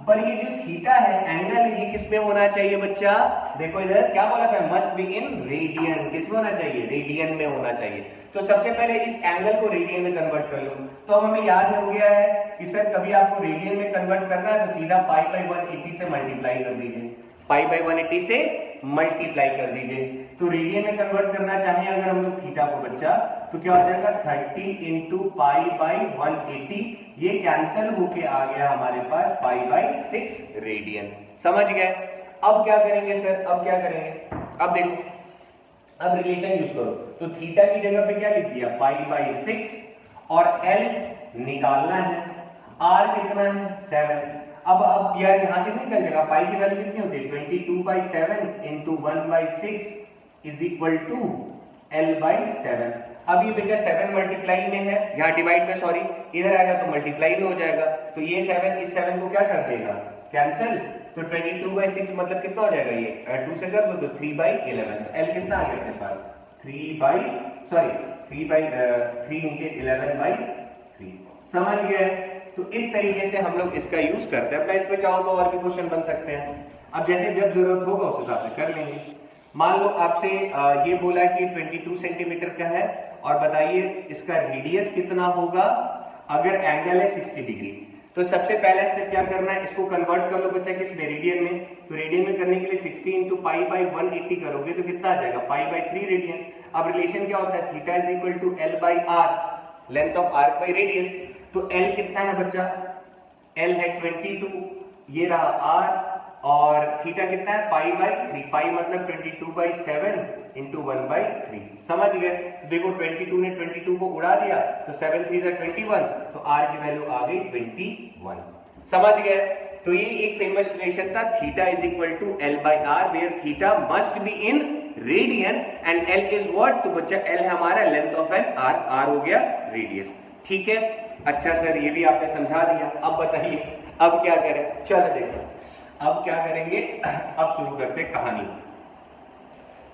पर ये जो थीटा है एंगल ये किस में होना चाहिए बच्चा? देखो इधर क्या बोला था, मस्ट बी इन रेडियन। किस में होना चाहिए? रेडियन में होना चाहिए। तो सबसे पहले इस एंगल को रेडियन में कन्वर्ट कर लो। तो हमें याद हो गया है कि सर कभी आपको रेडियन में कन्वर्ट करना है तो सीधा पाई बाई 180 से मल्टीप्लाई कर दीजिए, पाई बाई 180 से मल्टीप्लाई कर दीजिए। तो रेडियन में कन्वर्ट करना चाहें अगर हम लोग थीटा को बच्चा, तो क्या हो जाएगा 30 इंटू पाई बाई 180, ये कैंसिल होके आ गया हमारे पास पाई बाई 6 रेडियन। समझ गए? अब क्या करेंगे सर? अब क्या करेंगे? अब देखो अब रिलेशन यूज करो, तो थीटा की जगह पे क्या लिख दिया? पाई बाई 6 और एल निकालना है, आर कितना है? 7। अब यार यहां से निकल जाएगा, पाई की वैल्यू कितनी होती है? 22/7 into 1/6 is equal to L/7। अब ये बेटा 7 मल्टीप्लाई में है, यहाँ डिवाइड में सॉरी, इधर आएगा तो मल्टीप्लाई में हो जाएगा, तो ये 7 इस 7 को क्या कर देगा? कैंसिल। तो 22/6 मतलब कितना हो जाएगा? ये 2 से कर दो तो 3/11। तो L कितना आ गया अपने पास? 3 नीचे 11/3। समझ गए? तो इस तरीके से हम लोग इसका यूज करते हैं। अपना इस पे चाहो तो और भी क्वेश्चन बन सकते हैं, अब जैसे जब जरूरत होगा उस हिसाब से कर लेंगे। मान लो आपसे ये बोला कि 22 सेंटीमीटर का है और बताइए इसका रेडियस कितना होगा अगर एंगल है 60 डिग्री। तो सबसे पहला स्टेप क्या करना है, इसको कन्वर्ट कर लो बच्चा किस में? रेडियन में। तो रेडियन में करने के लिए 60 इंटू पाई बाई 180 करोगे तो कितना आ जाएगा? Pi by 3 radian. अब रिलेशन क्या होता है? Theta is equal to L by R, length of arc by radius. तो L कितना है बच्चा? L है 22, ये रहा R, और थीटा कितना है? पाई बाई 3। पाई मतलब 22/7 इंटू 1/3। समझ गए? देखो 22 ने 22 को उड़ा दिया तो 7 3 is 21, तो R की वैल्यू आ गई 21। समझ गए? तो ये एक फेमस रिलेशन था, theta is equal to L by R, where theta must be in radian and L is what? तो बच्चा L है हमारा length of an arc, R हो गया रेडियस। ठीक है? अच्छा सर ये भी आपने समझा दिया, अब बताइए अब क्या करें? चलो देखो अब क्या करेंगे, अब शुरू करते कहानी।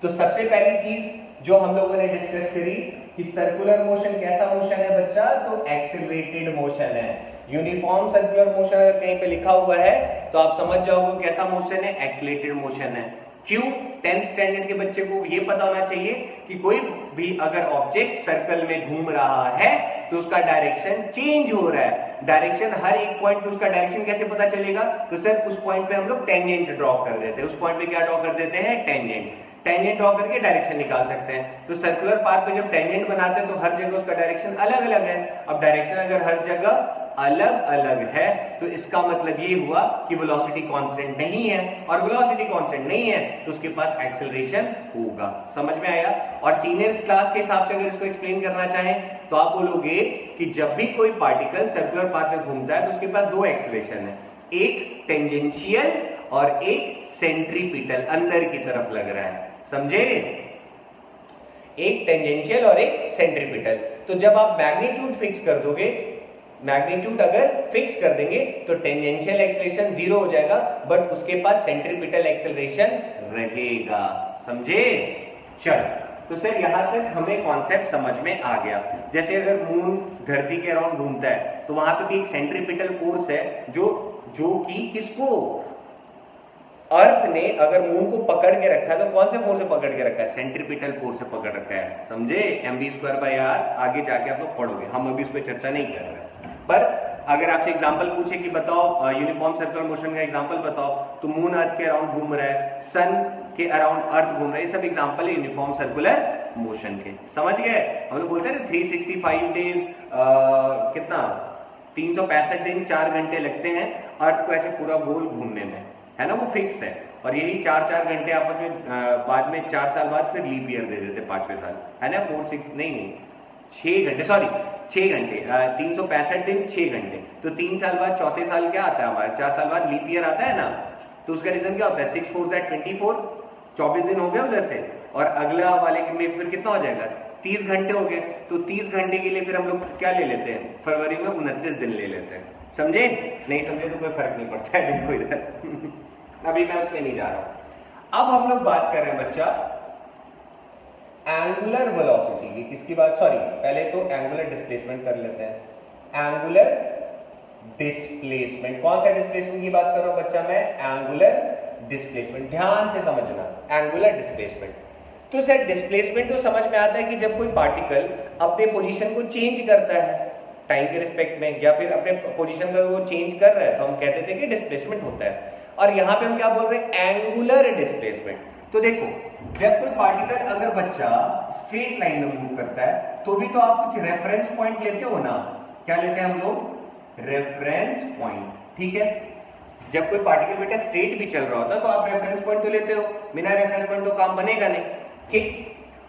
तो सबसे पहली चीज जो हम लोगों ने डिस्कस करी कि सर्कुलर मोशन कैसा मोशन है बच्चा? तो एक्सेलरेटेड मोशन है। यूनिफॉर्म सर्कुलर मोशन अगर कहीं पे लिखा हुआ है तो आप समझ जाओगे कैसा मोशन है? एक्सेलरेटेड मोशन है। क्यों? 10th स्टैंडर्ड के बच्चे को ये पता होना चाहिए कि कोई भी अगर ऑब्जेक्ट सर्कल में घूम रहा है तो उसका डायरेक्शन चेंज हो रहा है। डायरेक्शन हर एक पॉइंट पे उसका डायरेक्शन कैसे पता चलेगा? तो सर उस पॉइंट पे हम लोग टेंजेंट ड्रॉ कर देते हैं। उस पॉइंट पे क्या ड्रॉ कर देते हैं? टेंजेंट। टेंजेंट ड्रॉ करके डायरेक्शन निकाल सकते हैं। तो सर्कुलर पाथ पे जब टेंजेंट बनाते हैं तो हर जगह उसका डायरेक्शन अलग अलग है। अब डायरेक्शन अगर हर जगह अलग अलग है तो इसका मतलब ये हुआ कि वेलोसिटी कांस्टेंट नहीं है, और वेलोसिटी कांस्टेंट नहीं है तो उसके पास एक्सेलरेशन होगा। समझ में आया? और सीनियर क्लास के हिसाब से अगर इसको एक्सप्लेन करना चाहें तो आप बोलोगे कि जब भी कोई पार्टिकल सर्कुलर पाथ में घूमता है तो उसके पास दो एक्सेलरेशन है, एक टेंजेंशियल और एक सेंट्रीपिटल, अंदर की तरफ लग रहा है। समझे? एक टेंजेंशियल और एक सेंट्रीपिटल। तो जब आप मैग्नीट्यूड फिक्स कर दोगे, मैग्नीट्यूड अगर फिक्स कर देंगे तो टेंजेंशियल एक्सेलरेशन 0 हो जाएगा, बट उसके पास सेंट्रीपिटल एक्सेलरेशन रहेगा। समझे? चल तो सर यहां तक हमें कॉन्सेप्ट समझ में आ गया। जैसे अगर मून धरती के अराउंड घूमता है तो वहां पे भी एक सेंट्रीपिटल फोर्स है जो कि किसको, अर्थ ने अगर मून को पकड़ के रखा है तो कौन से फोर्स से पकड़ के रखा है? सेंट्रीपिटल फोर्स से पकड़ रखा है। समझे? mv²/r आगे जाके आप लोग पढ़ोगे, हम अभी उस पर चर्चा नहीं कर रहे। पर अगर आपसे एग्जांपल पूछे कि बताओ यूनिफॉर्म सर्कुलर मोशन का एग्जांपल बताओ, तो मून अर्थ के अराउंड घूम रहा है, सन के अराउंड अर्थ घूम रहा है, ये सब एग्जांपल है यूनिफॉर्म सर्कुलर मोशन के। समझ गए? हम लोग बोलते हैं ना 365 डेज कितना 365 दिन 4 घंटे लगते हैं अर्थ को ऐसे पूरा गोल घूमने में। है ना, वो फिक्स है। और यही 4-4 घंटे आपस में बाद में 4 साल बाद फिर लीप ईयर दे देते 5वें साल, है ना, 4-6 नहीं 6 घंटे, सॉरी 6 घंटे, 365 दिन 6 घंटे। तो 3 साल बाद चौथे साल क्या आता है हमारा, 4 साल बाद लीप ईयर आता है ना। तो उसका रीजन क्या होता है, 6 4 24, 24 दिन हो गए उधर से, और अगला वाले में फिर कितना हो जाएगा, 30 घंटे हो गए। तो 30 घंटे के लिए फिर हम लोग क्या ले लेते हैं, फरवरी में 29 दिन ले लेते हैं। समझे, नहीं समझे तो कोई फर्क नहीं पड़ता है, देखो इधर अभी मैं उसमें नहीं जा रहा हूं। अब हम लोग बात कर रहे हैं बच्चा एंगुलर वेलोसिटी की, किसकी बात, सॉरी पहले तो एंगुलर डिस्प्लेसमेंट कर लेते हैं। एंगुलर डिस्प्लेसमेंट, कौन सा डिस्प्लेसमेंट की बात कर रहा हूं बच्चा मैं, एंगुलर डिस्प्लेसमेंट, ध्यान से समझना, एंगुलर डिस्प्लेसमेंट। तो सर डिस्प्लेसमेंट तो समझ में आता है कि जब कोई पार्टिकल अपने पोजीशन को चेंज करता है टाइम के रिस्पेक्ट में, या फिर अपने पोजीशन का वो चेंज कर रहा है, तो हम कहते थे कि डिस्प्लेसमेंट होता है। और यहाँ पे हम क्या बोल रहे हैं, एंगुलर डिस्प्लेसमेंट। तो देखो जब कोई पार्टिकल अगर बच्चा स्ट्रेट लाइन में मूव करता है तो भी तो आप कुछ रेफरेंस पॉइंट लेते हो ना, क्या लेते हैं हम लोग, रेफरेंस पॉइंट, ठीक है। जब कोई पार्टिकल बेटा स्ट्रेट भी चल रहा होता है तो आप रेफरेंस पॉइंट तो लेते हो, बिना रेफरेंस पॉइंट तो काम बनेगा नहीं, ठीक।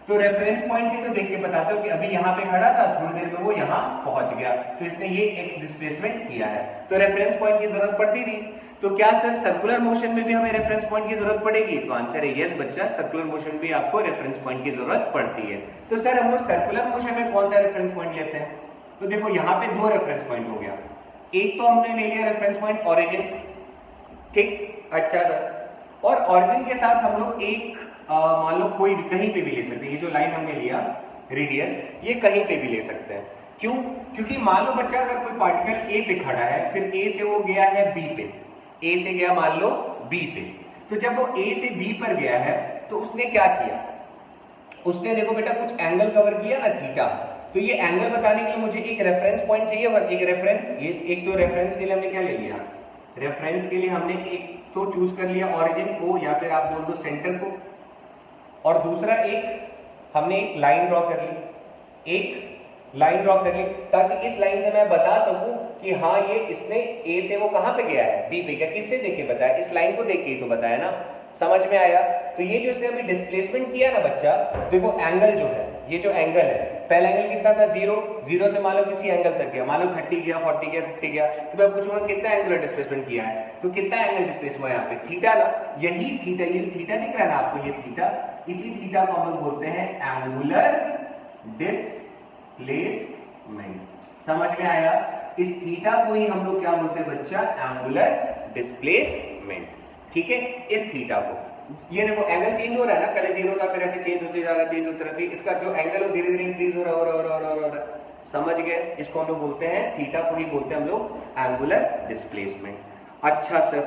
तो रेफरेंस पॉइंट से तो देख के बताते हो कि अभी यहाँ पे खड़ा था, थोड़ी देर में वो यहाँ पहुंच गया, तो इसने ये x डिस्प्लेसमेंट किया है, तो रेफरेंस पॉइंट की जरूरत पड़ती थी। तो क्या सर सर्कुलर मोशन में भी हमें रेफरेंस पॉइंट की जरूरत पड़ेगी, तो आंसर है यस बच्चा, सर्कुलर मोशन भी आपको रेफरेंस पॉइंट की जरूरत पड़ती है। तो सर हम लोग सर्कुलर मोशन में कौन सा रेफरेंस पॉइंट लेते हैं, तो देखो यहाँ पे 2 रेफरेंस पॉइंट हो गया, एक तो हमने ले लिया रेफरेंस पॉइंट ओरिजिन, ठीक, अच्छा सर, और ओरिजिन के साथ हम लोग एक मान लो कोई भी कहीं पे भी ले सकते हैं, ये जो लाइन हमने लिया रेडियस, ये कहीं पे भी ले सकते हैं। क्यों, क्योंकि मान लो बच्चा अगर कोई पार्टिकल ए पे खड़ा है, फिर ए से वो गया है बी पे, ए से गया मान लो बी पे, तो जब वो ए से बी पर गया है तो उसने क्या किया, उसने देखो बेटा कुछ एंगल कवर किया ना, थीटा। तो ये एंगल बताने के लिए मुझे एक रेफरेंस पॉइंट चाहिए, और एक रेफरेंस, ये एक तो रेफरेंस के लिए हमने क्या ले लिया, रेफरेंस के लिए हमने एक तो चूज कर लिया ओरिजिन को, या फिर आप बोल दो सेंटर को, और दूसरा एक हमने एक लाइन ड्रॉ कर ली, एक लाइन ड्रॉ कर ली, ताकि इस लाइन से मैं बता सकूं कि हाँ ये इसने ए से वो कहां पे गया है, बी पे गया, किससे देख के बताया, इस लाइन को देख के ही तो बताया ना, समझ में आया। तो ये जो इसने अभी डिस्प्लेसमेंट किया ना बच्चा, देखो एंगल जो है, ये जो एंगल है, पहला एंगल कितना था 0, 0 से मान लो किसी एंगल तक गया, मान लो 30 गया, 40 गया, 50 गया, तो मैं पूछूंगा कितना एंगुलर डिस्प्लेसमेंट किया है, तो कितना एंगल डिस्प्लेस हुआ यहाँ पे, थीटा ना, यही थीटा, ये थीटा दिख रहा है ना आपको, ये थीटा, इसी थीटा को हम लोग बोलते हैं एंगुलर डिस्प्लेसमेंट। समझ में आया, इस थीटा को ही हम लोग क्या बोलते हैं बच्चा, एंगुलर डिस्प्लेसमेंट, ठीक है। इस थीटा को, ये देखो एंगल चेंज हो रहा है ना, पहले 0 था, फिर ऐसे चेंज होते जा रहा, चेंज होते रहती है, इसका जो एंगल वो धीरे धीरे इंक्रीज हो रहा, समझ गए, इसको हम लोग बोलते हैं, थीटा को ही बोलते हैं हम लोग एंगुलर डिस्प्लेसमेंट। अच्छा सर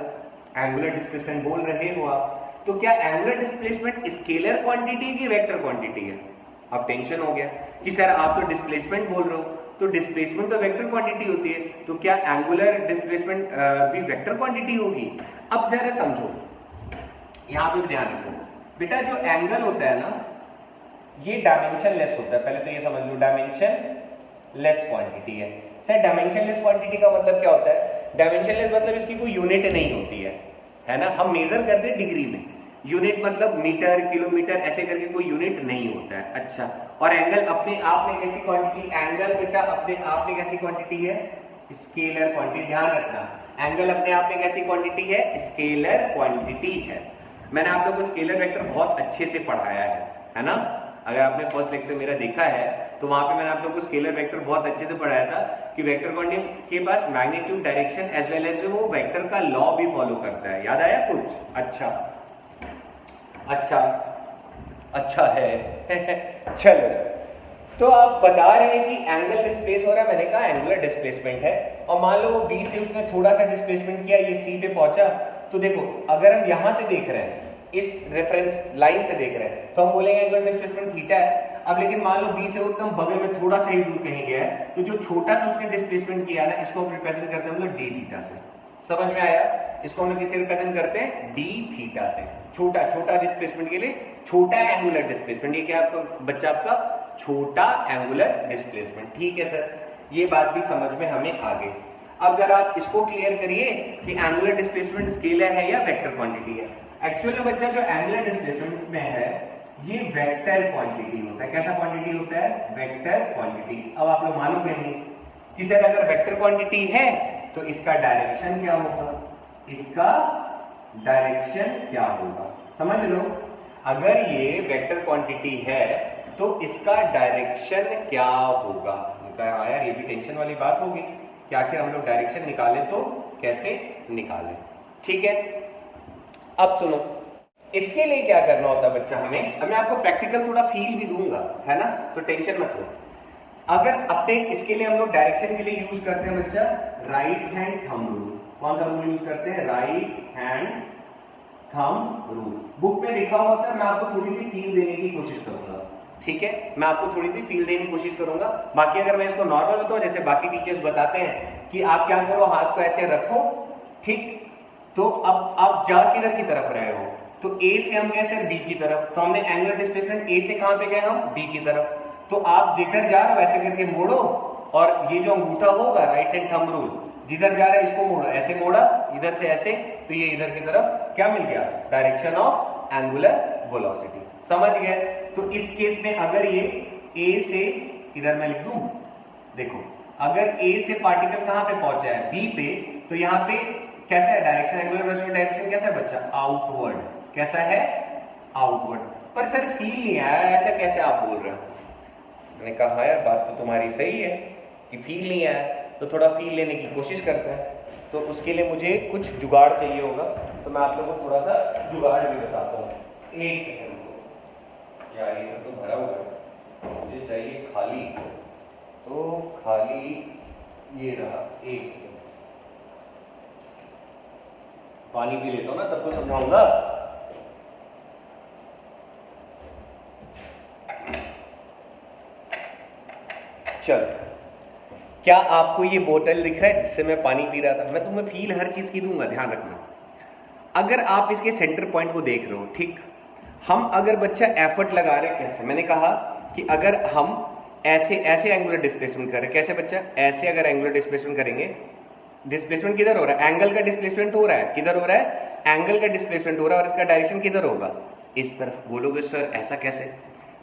एंगुलर डिस्प्लेसमेंट बोल रहे हो आप, तो क्या एंगुलर डिस्प्लेसमेंट स्केलर क्वांटिटी की वेक्टर क्वांटिटी है, अब टेंशन हो गया कि सर आप तो डिस्प्लेसमेंट बोल रहे हो, तो डिस्प्लेसमेंट तो वेक्टर क्वांटिटी होती है, तो क्या एंगुलर डिस्प्लेसमेंट भी वेक्टर क्वांटिटी होगी। अब जरा समझो, यहां पे ध्यान रखो बेटा, जो एंगल होता है ना ये डायमेंशन लेस होता है, पहले तो ये समझ लो डायमेंशन लेस क्वांटिटी है। सर डायमेंशन लेस क्वांटिटी का मतलब क्या होता है, डायमेंशन लेस मतलब इसकी कोई यूनिट नहीं होती है ना, हम मेजर करते हैं डिग्री में, यूनिट मतलब मीटर, किलोमीटर, ऐसे करके कोई यूनिट नहीं होता है। अच्छा, और एंगल अपने आप में कैसी क्वांटिटी, एंगल बेटा अपने आप में कैसी क्वांटिटी है, स्केलर क्वांटिटी, ध्यान रखना, एंगल अपने आप में कैसी क्वांटिटी है, स्केलर क्वांटिटी है। मैंने आप लोगों को स्केलर वेक्टर बहुत अच्छे से पढ़ाया है ना, अगर आपने फर्स्ट लेक्चर मेरा देखा है तो वहां पे मैंने आप लोगों को स्केलर वेक्टर बहुत अच्छे से पढ़ाया था कि वेक्टर क्वांटिटी के पास magnitude, direction as well as वो वेक्टर का लॉ भी फॉलो करता है, याद आया कुछ, अच्छा अच्छा अच्छा है चलो सर, तो आप बता रहे हैं कि एंगल डिस्प्लेस हो रहा है, मैंने कहा एंगुलर डिस्प्लेसमेंट है, और मान लो वो बी से उसने थोड़ा सा डिस्प्लेसमेंट किया, ये सी पे पहुंचा, तो देखो अगर हम यहां से देख रहे हैं, इस रेफरेंस लाइन से देख रहे हैं, तो हम बोलेंगे एंगुलर डिस्प्लेसमेंट थीटा है। अब लेकिन मान लो बी से एकदम बगल में थोड़ा सा ही दूर कहीं गया है, तो जो छोटा सा उसने डिस्प्लेसमेंट किया ना, इसको हम रिप्रेजेंट करते हैं हम लोग डी थीटा से, समझ में आया, इसको हम लोग किसे रिप्रेजेंट करते हैं, डी थीटा से, छोटा छोटा डिस्प्लेसमेंट के लिए छोटा एंगुलर डिस्प्लेसमेंट, ये क्या आपका बच्चा आपका छोटा एंगुलर डिस्प्लेसमेंट, ठीक है सर, ये बात भी समझ में हमें आ गई। अब जरा आप इसको क्लियर करिए कि एंगुलर डिस्प्लेसमेंट स्केलर है या वेक्टर क्वांटिटी है। एक्चुअली बच्चा जो एंगुलर डिस्प्लेसमेंट में है ये वेक्टर क्वांटिटी होता है। कैसा क्वांटिटी होता है? Vector quantity. अब आप लोग मालूम नहीं कि सर अगर वेक्टर क्वांटिटी है तो इसका डायरेक्शन क्या होगा, इसका डायरेक्शन क्या होगा, समझ लो। अगर ये वेक्टर क्वांटिटी है तो इसका डायरेक्शन क्या होगा। हाँ यार ये भी टेंशन वाली बात होगी कि आखिर हम लोग डायरेक्शन निकालें तो कैसे निकालें। ठीक है, अब सुनो, इसके लिए क्या करना होता है बच्चा हमें, अब मैं आपको प्रैक्टिकल थोड़ा फील भी दूंगा, है ना, तो टेंशन मत लो। अगर अपने इसके लिए हम लोग डायरेक्शन के लिए यूज करते हैं बच्चा राइट हैंड थंब रूल। कौन सा रूल यूज करते हैं? Right hand thumb rule. Book में लिखा हुआ होता है, मैं आपको थोड़ी सी फील देने की कोशिश करूंगा। ठीक है, मैं आपको थोड़ी सी फील देने की कोशिश करूंगा। बाकी अगर मैं इसको नॉर्मल बताऊं, जैसे बाकी टीचर्स बताते हैं कि आप क्या करो, हाथ को ऐसे रखो, ठीक, तो अब आप जा किधर की तरफ रहे हो, तो ए से हम गए सर बी की तरफ, तो हमने एंगुलर डिस्प्लेसमेंट ए से कहां पे गए हम? बी की तरफ। तो आप जिधर जा रहे हो ऐसे करके मोड़ो, और ये जो अंगूठा होगा राइट हैंड थंब रूल, जिधर जा रहा है इसको मोड़ो, ऐसे मोड़ा इधर से ऐसे, तो ये इधर की तरफ क्या मिल गया? Direction of angular velocity. समझ गए? तो इस केस में अगर ये ए से, इधर मैं लिख दूं, देखो अगर ए से पार्टिकल कहां पे पहुंचा है? बी पे, तो यहाँ पे कैसा है डायरेक्शन? एंगुलर वेलोसिटी डायरेक्शन कैसा है बच्चा? आउटवर्ड। कैसा है? आउटवर्ड। पर सर फील नहीं आया, ऐसा कैसे आप बोल रहे हो? मैंने कहा हाँ यार बात तो तुम्हारी सही है कि फील नहीं आया, तो थोड़ा फील लेने की कोशिश करते हैं। तो उसके लिए मुझे कुछ जुगाड़ चाहिए होगा, तो मैं आप लोगों को थोड़ा सा जुगाड़ भी बताता हूँ। एक सेकंड को, यार ये सब तो भरा हुआ है, मुझे चाहिए खाली, तो खाली ये रहा। एक सेकंड पानी पी लेता हूँ ना, तब तो समझाऊंगा। चल, क्या आपको ये बोतल दिख रहा है जिससे मैं पानी पी रहा था? मैं तुम्हें फील हर चीज की दूंगा, ध्यान रखना। अगर आप इसके सेंटर पॉइंट को देख रहे हो, ठीक, हम अगर बच्चा एफर्ट लगा रहे, कैसे? मैंने कहा कि अगर हम ऐसे ऐसे एंगुलर डिस्प्लेसमेंट करें, कैसे बच्चा? ऐसे अगर एंगुलर डिस्प्लेसमेंट करेंगे, डिस्प्लेसमेंट किधर हो रहा है? एंगल का डिस्प्लेसमेंट हो रहा है। किधर हो रहा है? एंगल का डिस्प्लेसमेंट हो रहा है, और इसका डायरेक्शन किधर होगा? इस तरफ। बोलोगे सर ऐसा कैसे?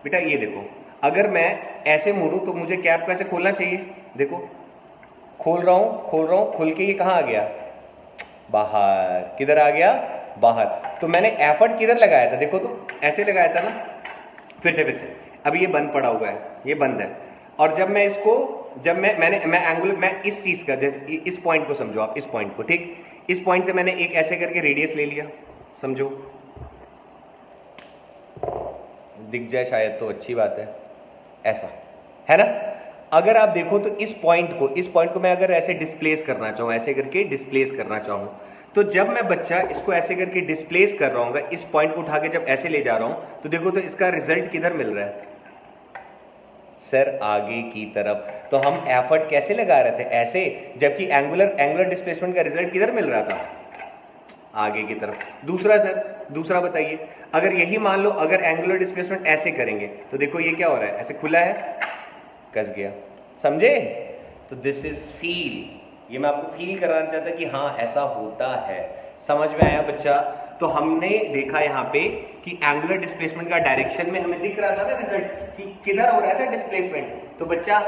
बेटा ये देखो, अगर मैं ऐसे मोड़ूं तो मुझे कैप को ऐसे खोलना चाहिए। देखो खोल रहा हूं, खोल के ये कहां आ गया? बाहर। किधर आ गया? बाहर। तो मैंने एफर्ट किधर लगाया था? देखो तो ऐसे लगाया था ना। फिर से अब ये बंद पड़ा हुआ है, ये बंद है। और जब मैं इसको, जब मैं एंगुलर, मैं इस चीज का, जैसे इस पॉइंट को समझो आप, इस पॉइंट को, ठीक, इस पॉइंट से मैंने एक ऐसे करके रेडियस ले लिया, समझो, दिख जाए शायद तो अच्छी बात है, ऐसा है ना। अगर आप देखो तो इस पॉइंट को मैं अगर ऐसे डिस्प्लेस करना चाहूँ, ऐसे करके डिस्प्लेस करना चाहूँ, तो जब मैं बच्चा इसको ऐसे करके डिस्प्लेस कर रहा हूँ, इस पॉइंट को उठा के जब ऐसे ले जा रहा हूँ, तो देखो तो इसका रिजल्ट किधर मिल रहा है? सर आगे की तरफ। तो हम एफर्ट कैसे लगा रहे थे? ऐसे, जबकि एंगुलर डिस्प्लेसमेंट का रिजल्ट किधर मिल रहा था? आगे की तरफ। दूसरा सर, दूसरा बताइए, अगर यही मान लो अगर एंगुलर डिस्प्लेसमेंट ऐसे करेंगे, तो देखो ये क्या हो रहा है? ऐसे खुला है, कस गया, समझे? तो दिस इज फील। ये मैं आपको फील कराना चाहता कि हाँ ऐसा होता है। समझ में आया बच्चा? तो हमने देखा यहाँ पे कि एंगुलर डिस्प्लेसमेंट का डायरेक्शन में हमें दिख रहा था ना रिजल्ट कि किधर हो रहा है सर डिस्प्लेसमेंट। तो बच्चा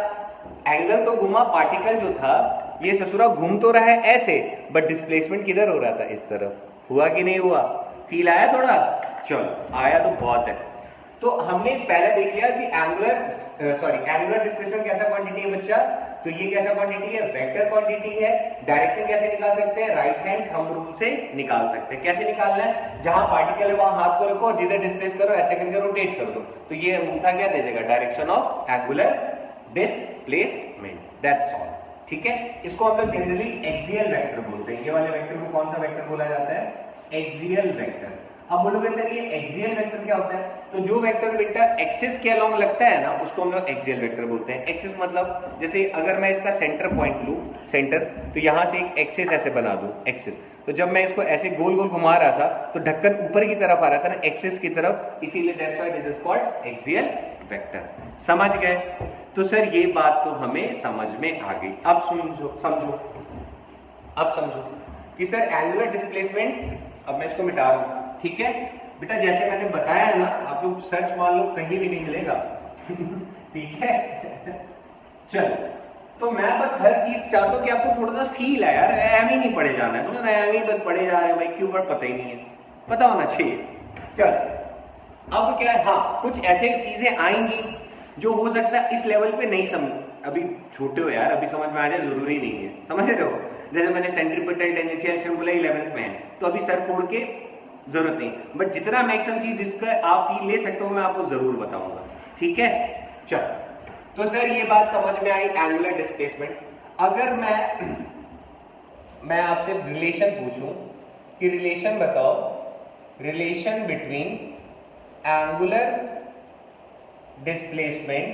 एंगल तो घुमा, पार्टिकल जो था ये ससुरा घूम तो रहा है ऐसे, बट डिस्प्लेसमेंट किधर हो रहा था? इस तरफ। हुआ कि नहीं हुआ? फील आया थोड़ा? चलो आया तो बहुत है। तो हमने पहले देख लिया कि एंगुलर डिस्प्लेसमेंट कैसा क्वांटिटी है बच्चा? तो ये कैसा क्वांटिटी है? वेक्टर क्वांटिटी है। डायरेक्शन कैसे निकाल सकते हैं? राइट हैंड थंब रूल से निकाल सकते हैं। कैसे निकालना है? जहां पार्टिकल है वहां हाथ को रखो और जिधर डिस्प्लेस करो ऐसे करके रोटेट कर दो, तो ये अंगूठा क्या दे देगा? Direction of angular displacement. That's all. ठीक है, इसको हम लोग जनरली एक्सियल वेक्टर बोलते हैं। ये वाले वेक्टर को कौन सा वेक्टर बोला जाता है? Axial vector. अब बोलोगे सर ये एक्सियल वेक्टर क्या होता है? तो जो वेक्टर बेटा एक्सिस के अलोंग लगता है ना, उसको हम लोग एक्सियल वेक्टर बोलते हैं। एक्सिस मतलब जैसे अगर मैं इसका सेंटर पॉइंट लूं, सेंटर, तो यहां से एक एक्सिस ऐसे बना दूं, एक्सिस, तो जब मैं इसको ऐसे गोल गोल घुमा रहा था तो ढक्कन ऊपर की तरफ आ रहा था ना, एक्सिस की तरफ, इसीलिए that's why this is called axial vector. समझ गए? तो सर ये बात तो हमें समझ में आ गई। अब समझो, अब समझो कि सर एंगुलर डिस्प्लेसमेंट, अब मैं इसको मिटा रहा हूं, ठीक है बेटा, जैसे मैंने बताया है ना, आप लोग सर्च मान लो कहीं भी नहीं मिलेगा ठीक है चल, तो मैं बस हर चीज चाहता हूं कि आपको थोड़ा सा फील है यार, एम ही नहीं पढ़े जाना है, समझ ना, एम ही बस पढ़े जा रहे हैं भाई, क्यों पढ़ पता ही नहीं है, पता होना चाहिए। चल अब क्या है, हाँ कुछ ऐसे चीजें आएंगी जो हो सकता है इस लेवल पे नहीं समझ, अभी छोटे हो यार, अभी समझ में आ जाए जरूरी नहीं है, समझ रहे हो, जैसे मैंने सेंट्रीपिटल टेंजेंशियल सिस्टम बोला 11th में है, तो अभी सर फोड़ के जरूरत नहीं, बट जितना मैक्सिमम चीज जिसका आप फील ले सकते हो मैं आपको जरूर बताऊंगा, ठीक है। चल तो सर ये बात समझ में आई एंगुलर डिस्प्लेसमेंट। अगर मैं आपसे रिलेशन पूछूं कि रिलेशन बताओ, relation between angular displacement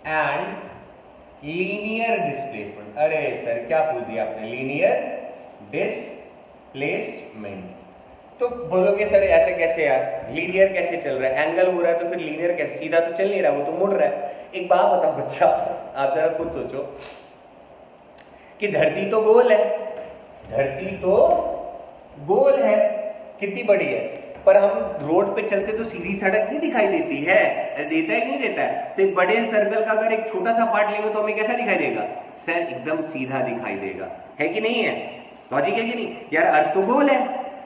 and linear displacement, अरे सर क्या पूछ दिया आपने, लीनियर डिस्प्लेसमेंट, तो बोलोगे सर ऐसे कैसे यार, लीनियर कैसे चल रहा है, एंगल हो रहा है तो फिर लीनियर कैसे, सीधा तो चल नहीं रहा, वो तो मुड़ रहा है। एक बात बताओ बच्चा, आप जरा खुद सोचो कि धरती तो गोल है, धरती तो गोल है, कितनी बड़ी है, पर हम रोड पे चलते तो सीधी सड़क नहीं दिखाई देती है, देता है कि नहीं देता है, तो एक बड़े सर्कल का अगर एक छोटा सा पार्ट लेंगे तो हमें कैसा दिखाई देगा, सर एकदम सीधा दिखाई देगा, है कि नहीं है, लॉजिक है कि नहीं यार, अर्थ तो गोल है,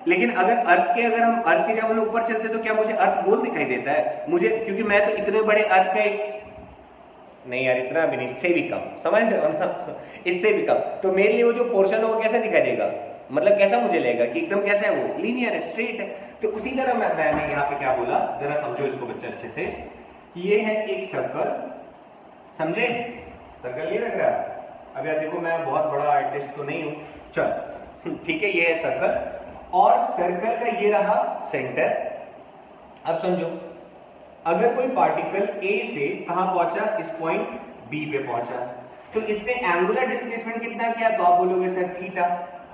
लेकिन अगर अर्थ के जब हम ऊपर चलते तो क्या मुझे अर्थ गोल दिखाई देता है मुझे, क्योंकि मैं तो इतने बड़े अर्थ का नहीं यार, इतना भी नहीं, इससे भी कम, समझ रहे हो ना इससे भी कम, तो मेरे लिए वो जो पोर्शन है वो कैसा दिखाई देगा, मतलब कैसा मुझे लगेगा कि एकदम कैसा है, वो लीनियर है, स्ट्रेट है। तो उसी तरह मैंने यहाँ पे क्या बोला, जरा समझो इसको बच्चा अच्छे से, ये है एक सर्कल, समझे, सर्कल नहीं लग रहा, अभी आप देखो मैं बहुत बड़ा आर्टिस्ट तो नहीं हूं, चल ठीक है, ये है सर्कल, और सर्कल का ये रहा सेंटर। अब समझो अगर कोई पार्टिकल A से कहां पहुंचा, इस पॉइंट B पे पहुंचा, तो इसने एंगुलर डिस्प्लेसमेंट कितना किया, तो आप बोलोगे सर थीटा,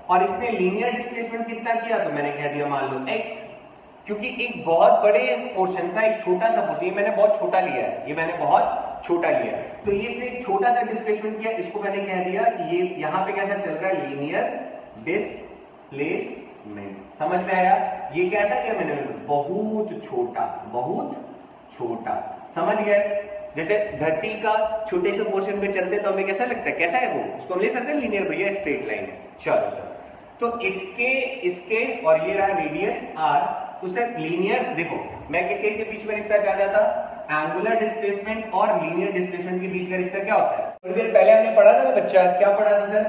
और इसने लीनियर डिस्प्लेसमेंट कितना किया, तो मैंने कह दिया मान लो x, क्योंकि एक बहुत बड़े पोर्शन का एक छोटा सा पोर्शन, ये मैंने बहुत छोटा लिया है, ये मैंने बहुत छोटा लिया है, तो ये इसने एक छोटा सा डिस्प्लेसमेंट किया, इसको मैंने कह दिया कि ये यहाँ पे कैसा चल रहा है, लीनियर डिस्प्लेसमेंट, समझ में आया, ये कैसा किया मैंने, बहुत छोटा, बहुत छोटा, समझ गए, जैसे धरती का छोटे से पोर्शन पे चलते तो हमें कैसा लगता है, कैसा है वो, उसको हम ले सकते हैं लीनियर, भैया स्ट्रेट लाइन है, चलो चलो, तो इसके और ये रहा रेडियस r, तो सर लीनियर, देखो मैं किसके के बीच में रिश्ता जान जाता, एंगुलर डिस्प्लेसमेंट और लीनियर डिस्प्लेसमेंट के बीच का रिश्ता क्या होता है, थोड़ी देर पहले हमने पढ़ा था ना बच्चा, क्या पढ़ा था sir,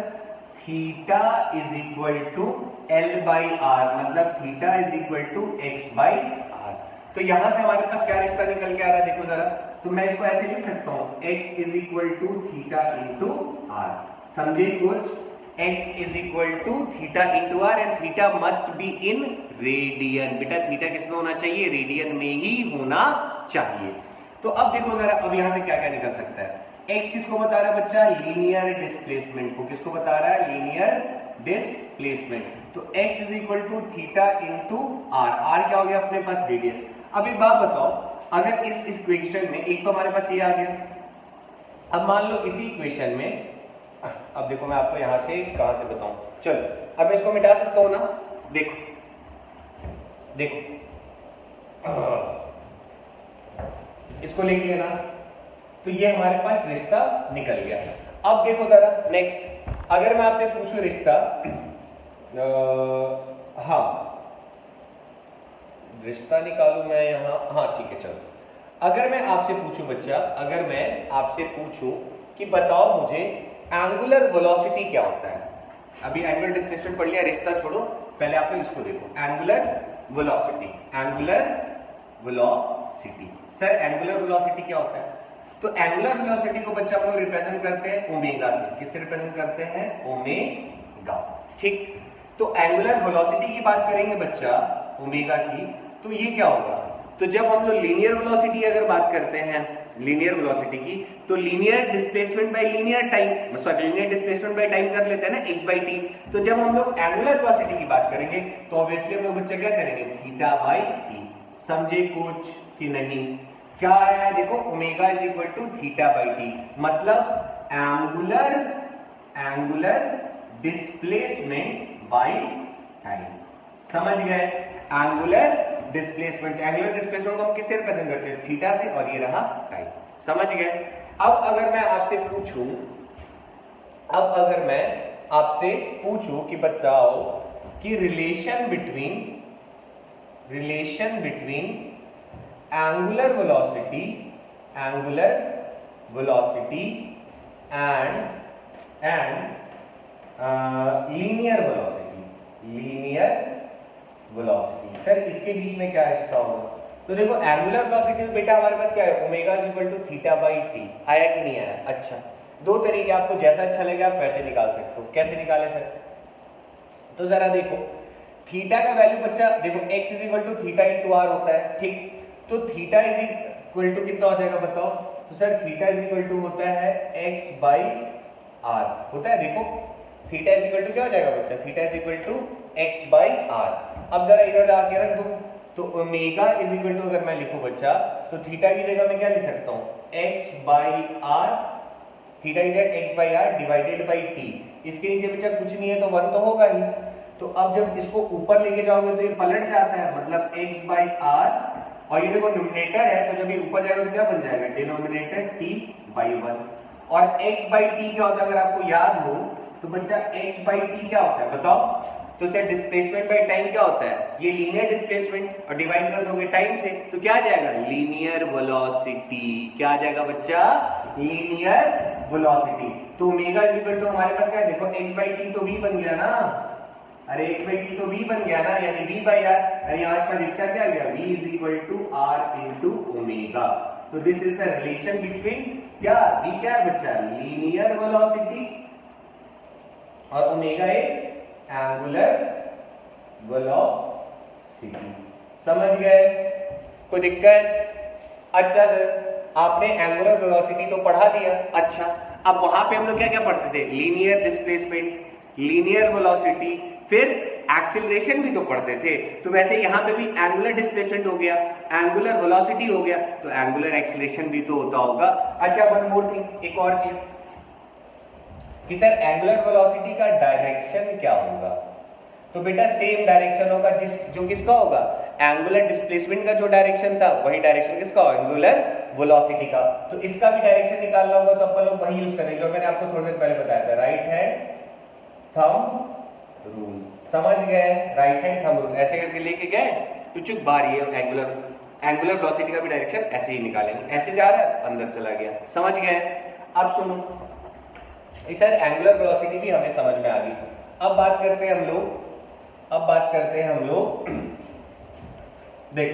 theta is equal to L by R, मतलब theta is equal to X by R, तो यहां से हमारे पास क्या रिश्ता निकल के आ रहा है, देखो जरा, तो मैं इसको ऐसे लिख सकता हूं, x is equal to theta into R, समझे कुछ, x is equal to theta into R, and theta must be in radian, बेटा थीटा किसमें होना चाहिए, रेडियन में ही होना चाहिए। तो अब देखो जरा, अब यहां से क्या क्या निकल सकता है, x किसको बता रहा है बच्चा, लीनियर डिस्प्लेसमेंट को, किसको बता रहा है, लीनियर डिस्प्लेसमेंट, तो x is equal to theta into R, R क्या हो गया अपने पास, रेडियस। अब एक बात बताओ, अगर इस इक्वेशन में एक तो हमारे पास ये आ गया, अब मान लो इसी इक्वेशन में, अब देखो मैं आपको यहां से कहां से बताऊं, चलो अब मैं इसको मिटा सकता हूं ना, देखो देखो इसको लिख लेना, तो ये हमारे पास रिश्ता निकल गया। अब देखो जरा नेक्स्ट, अगर मैं आपसे पूछूं रिश्ता, हाँ रिश्ता निकालू मैं यहां, हाँ ठीक है चलो, अगर मैं आपसे पूछूं बच्चा, अगर मैं आपसे पूछूं कि बताओ मुझे एंगुलर वेलोसिटी क्या होता है, अभी एंगुलर डिस्प्लेसमेंट पढ़ लिया, रिश्ता छोड़ो, पहले आप इसको देखो, angular velocity, angular velocity, sir angular velocity क्या होता है, तो एंगुलर वेलोसिटी को बच्चा हम लोग रिप्रेजेंट करते हैं ओमेगा से, किससे रिप्रेजेंट करते हैं, ओमेगा, ठीक, तो एंगुलर वेलोसिटी की बात करेंगे बच्चा ओमेगा की, तो ये क्या होगा, तो जब हम लोग लीनियर वेलोसिटी अगर बात करते हैं, लीनियर वेलोसिटी की, तो linear displacement bye linear time, sorry linear displacement by time कर लेते हैं ना, x बाई टी, तो जब हम लोग एंगुलर वेलोसिटी की बात करेंगे तो ऑब्वियसली हम लोग बच्चा क्या करेंगे, थीटा बाई टी, समझे कुछ कि नहीं, क्या आया है देखो, omega is equal to theta by T, मतलब angular angular displacement by time. समझ गए? एंगुलर डिस्प्लेसमेंट को हम किससे रिप्रेजेंट करते हैं? थीटा से, और ये रहा टाइम। समझ गए? अब अगर मैं आपसे पूछूं कि बताओ कि relation between angular velocity and linear velocity, sir इसके बीच में क्या रिश्ता होगा? तो देखो एंगुलर वेलोसिटी में बेटा हमारे पास क्या है? Omega is equal to theta by T. आया कि नहीं आया? अच्छा, दो तरीके, आपको जैसा अच्छा लगे आप वैसे निकाल सकते हो। कैसे निकाले सर? तो जरा देखो, थीटा का वैल्यू बच्चा देखो x is equal to theta into R होता है, ठीक? तो थीटा इज इक्वल टू कितना हो जाएगा बताओ? तो sir theta is equal to होता है x बाई आर, होता है। देखो थीटा इज इक्वल टू क्या हो जाएगा बच्चा? Theta is equal to x by R. अब जरा इधर आके रख दो, तो ओमेगा इज इक्वल टू अगर मैं लिखूं बच्चा, तो थीटा की जगह मैं क्या लिख सकता हूं? x बाई आर, थीटा की जगह x by R divided by T. इसके नीचे बच्चा कुछ नहीं है तो 1 तो होगा ही। तो अब जब इसको ऊपर लेके जाओगे तो ये पलट जाता है, मतलब x बाई आर, और ये देखो न्यूमरेटर है, तो जब ये ऊपर जाएगा तो क्या बन जाएगा? Denominator t by 1। और x बाई टी क्या होता है अगर आपको याद हो तो बच्चा, x बाई टी क्या होता है बताओ? तो सर डिस्प्लेसमेंट बाय टाइम क्या होता है? ये लीनियर डिस्प्लेसमेंट, और डिवाइड कर दोगे टाइम से तो क्या आ जाएगा? Linear velocity. क्या आ जाएगा बच्चा? Linear velocity. तो ओमेगा इज इक्वल टू हमारे पास क्या है? देखो x बाई टी तो v बन गया ना, अरे x बाई टी तो v बन गया ना, यानी v बाई r, यानी हमारे पास रिश्ता क्या आ गया? v is equal to r into omega. तो this is the relation between क्या? v क्या है बच्चा? लीनियर वेलोसिटी, और ओमेगा इज एंगुलर वेलोसिटी। समझ गए? कोई दिक्कत? अच्छा सर आपने एंगुलर वेलोसिटी तो पढ़ा दिया, अच्छा अब वहां पे हम लोग क्या क्या पढ़ते थे? लीनियर डिस्प्लेसमेंट, लीनियर वेलोसिटी, फिर एक्सीलरेशन भी तो पढ़ते थे। तो वैसे यहाँ पे भी एंगुलर डिस्प्लेसमेंट हो गया, एंगुलर वेलोसिटी हो गया, तो एंगुलर एक्सीलरेशन भी तो होता होगा। अच्छा वन मोर थिंग, एक और चीज कि सर एंगुलर वेलोसिटी का डायरेक्शन क्या होगा? तो बेटा सेम डायरेक्शन होगा जो किसका होगा? एंगुलर डिस्प्लेसमेंट का जो डायरेक्शन था वही डायरेक्शन किसका होगा? एंगुलर वेलोसिटी का। तो इसका भी डायरेक्शन निकालना होगा तो अपन लोग वही यूज करेंगे जो मैंने आपको थोड़ी देर पहले बताया था, राइट हैंड थंब रूल। समझ गए? राइट हैंड थंब रूल ऐसे करके लेके गए तो चुक बार ये एंगुलर वेलोसिटी का भी डायरेक्शन ऐसे ही निकालेंगे। ऐसे जा रहा है, अंदर चला गया। समझ गए? अब सुनो, सर एंगुलर वेलोसिटी भी हमें समझ में आ गई। अब बात करते हैं हम लोग देख,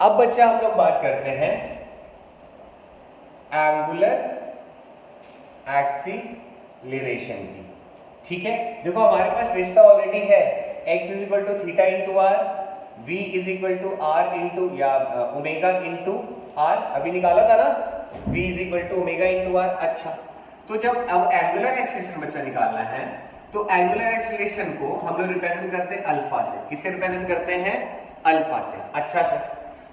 अब बच्चा हम लोग बात करते हैं एंगुलर एक्सीलरेशन की। ठीक है, देखो हमारे पास रिश्ता ऑलरेडी है, x is equal to theta into R, v is equal to R into या ओमेगा इंटू आर, अभी निकाला था ना, v is equal to omega into R. अच्छा, तो जब अब एंगुलर एक्सीलरेशन बच्चा निकालना है तो एंगुलर एक्सीलरेशन को हम लोग रिप्रेजेंट करते हैं अल्फा से। किससे रिप्रेजेंट करते हैं? अल्फा से। अच्छा सर,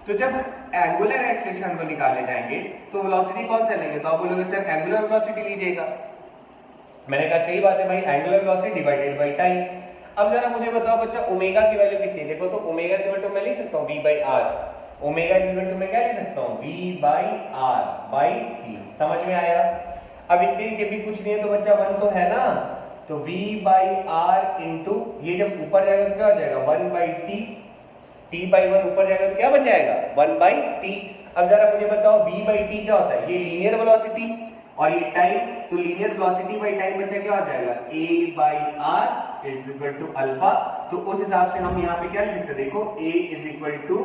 तो जब एंगुलर एक्सीलरेशन को निकाले जाएंगे तो वेलोसिटी कौन सा लेंगे? तो आप बोलोगे सर एंगुलर वेलोसिटी लीजिएगा। मैंने कहा सही बात है भाई, angular velocity divided by time. अब जरा मुझे बताओ बच्चा ओमेगा की वैल्यू कितनी है? देखो तो ओमेगा इज इक्वल टू मैं लिख सकता हूं v by r, omega is equal to मैं क्या लिख सकता हूं? v by r by t। समझ में आया? अब इसके नीचे भी कुछ नहीं है तो बच्चा 1 तो है ना, तो v बाई r इंटू ये जब ऊपर जाएगा तो क्या हो जाएगा? 1 बाई t, t बाई 1 ऊपर जाएगा तो क्या बन जाएगा? 1 बाई t। अब जरा मुझे बताओ v बाई t क्या होता है? ये लीनियर वेलोसिटी और ये टाइम, तो लीनियर वेलोसिटी बाई टाइम बच्चा क्या हो जाएगा? a by r is equal to alpha. तो उस हिसाब से हम यहाँ पे क्या लिख सकते हैं? देखो a is equal to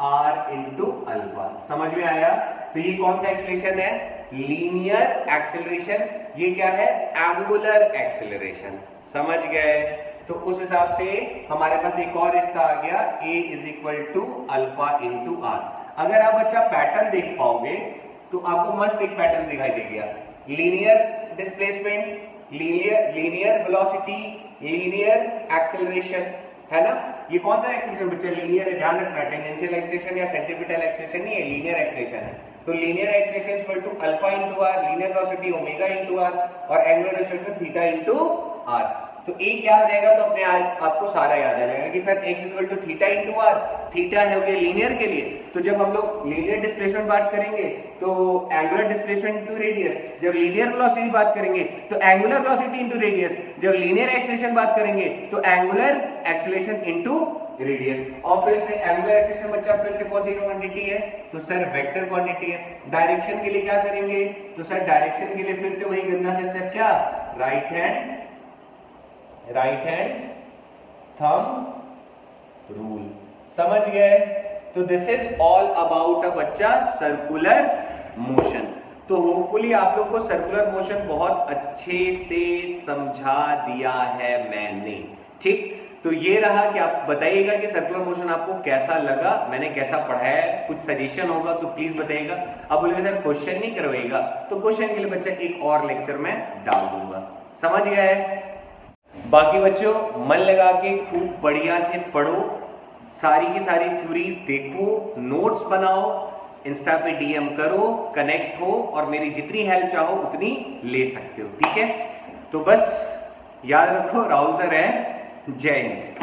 r into alpha. समझ में आया? तो ये कौन सा एक्सीलरेशन है? Linear acceleration. ये क्या है? Angular acceleration. समझ गए? तो उस हिसाब से हमारे पास एक और रिश्ता आ गया, a is equal to alpha into r। अगर आप बच्चा पैटर्न देख पाओगे तो आपको मस्त एक पैटर्न दिखाई देगा, linear displacement, linear velocity, linear acceleration. है ना। ये कौन सा एक्सेलेरेशन बच्चा, लीनियर है, ध्यान रखना, टेंजेंशियल एक्सेलेरेशन या सेंट्रीपिटल एक्सेलेरेशन नहीं है, लीनियर एक्सेलेरेशन है। तो linear acceleration equal to alpha into R, linear velocity omega into R और angular displacement theta into R. तो एक याद रहेगा तो अपने आपको सारा याद आ जाएगा कि sir x equal to theta into R, theta है हो गया लीनियर के लिए। तो जब हम लोग लीनियर डिस्प्लेसमेंट बात करेंगे तो एंगुलर डिस्प्लेसमेंट इनटू रेडियस, जब लीनियर वेलोसिटी बात करेंगे तो एंगुलर वेलोसिटी इनटू रेडियस, जब लीनियर एक्सेलेरेशन बात करेंगे तो एंगुलर एक्सेलेरेशन इनटू रेडियस। और फिर से एंगुलर एक्सेलेरेशन बच्चा फिर से कौन सी क्वांटिटी है, तो सर वेक्टर क्वांटिटी है। डायरेक्शन के लिए क्या करेंगे, तो सर डायरेक्शन के लिए फिर से वही गंदा से स्टेप, क्या, राइट हैंड थंब रूल, समझ गए। तो this is all about a बच्चा सर्कुलर मोशन। तो होपफुली आप लोग को सर्कुलर मोशन बहुत अच्छे से समझा दिया है मैंने, ठीक। तो ये रहा कि आप बताइएगा कि सर्कुलर मोशन आपको कैसा लगा, मैंने कैसा पढ़ाया है, कुछ सजेशन होगा तो प्लीज बताइएगा। अब बोलिए सर क्वेश्चन नहीं करवाएगा, तो क्वेश्चन के लिए बच्चा एक और लेक्चर में डाल दूंगा, समझ गया है। बाकी बच्चों मन लगा के खूब बढ़िया से पढ़ो, सारी की सारी थ्योरीज देखो, नोट्स बनाओ, इंस्टा पे डीएम करो, कनेक्ट हो और मेरी जितनी हेल्प चाहो उतनी ले सकते हो, ठीक है। तो बस याद रखो राहुल सर है, जय हिंद।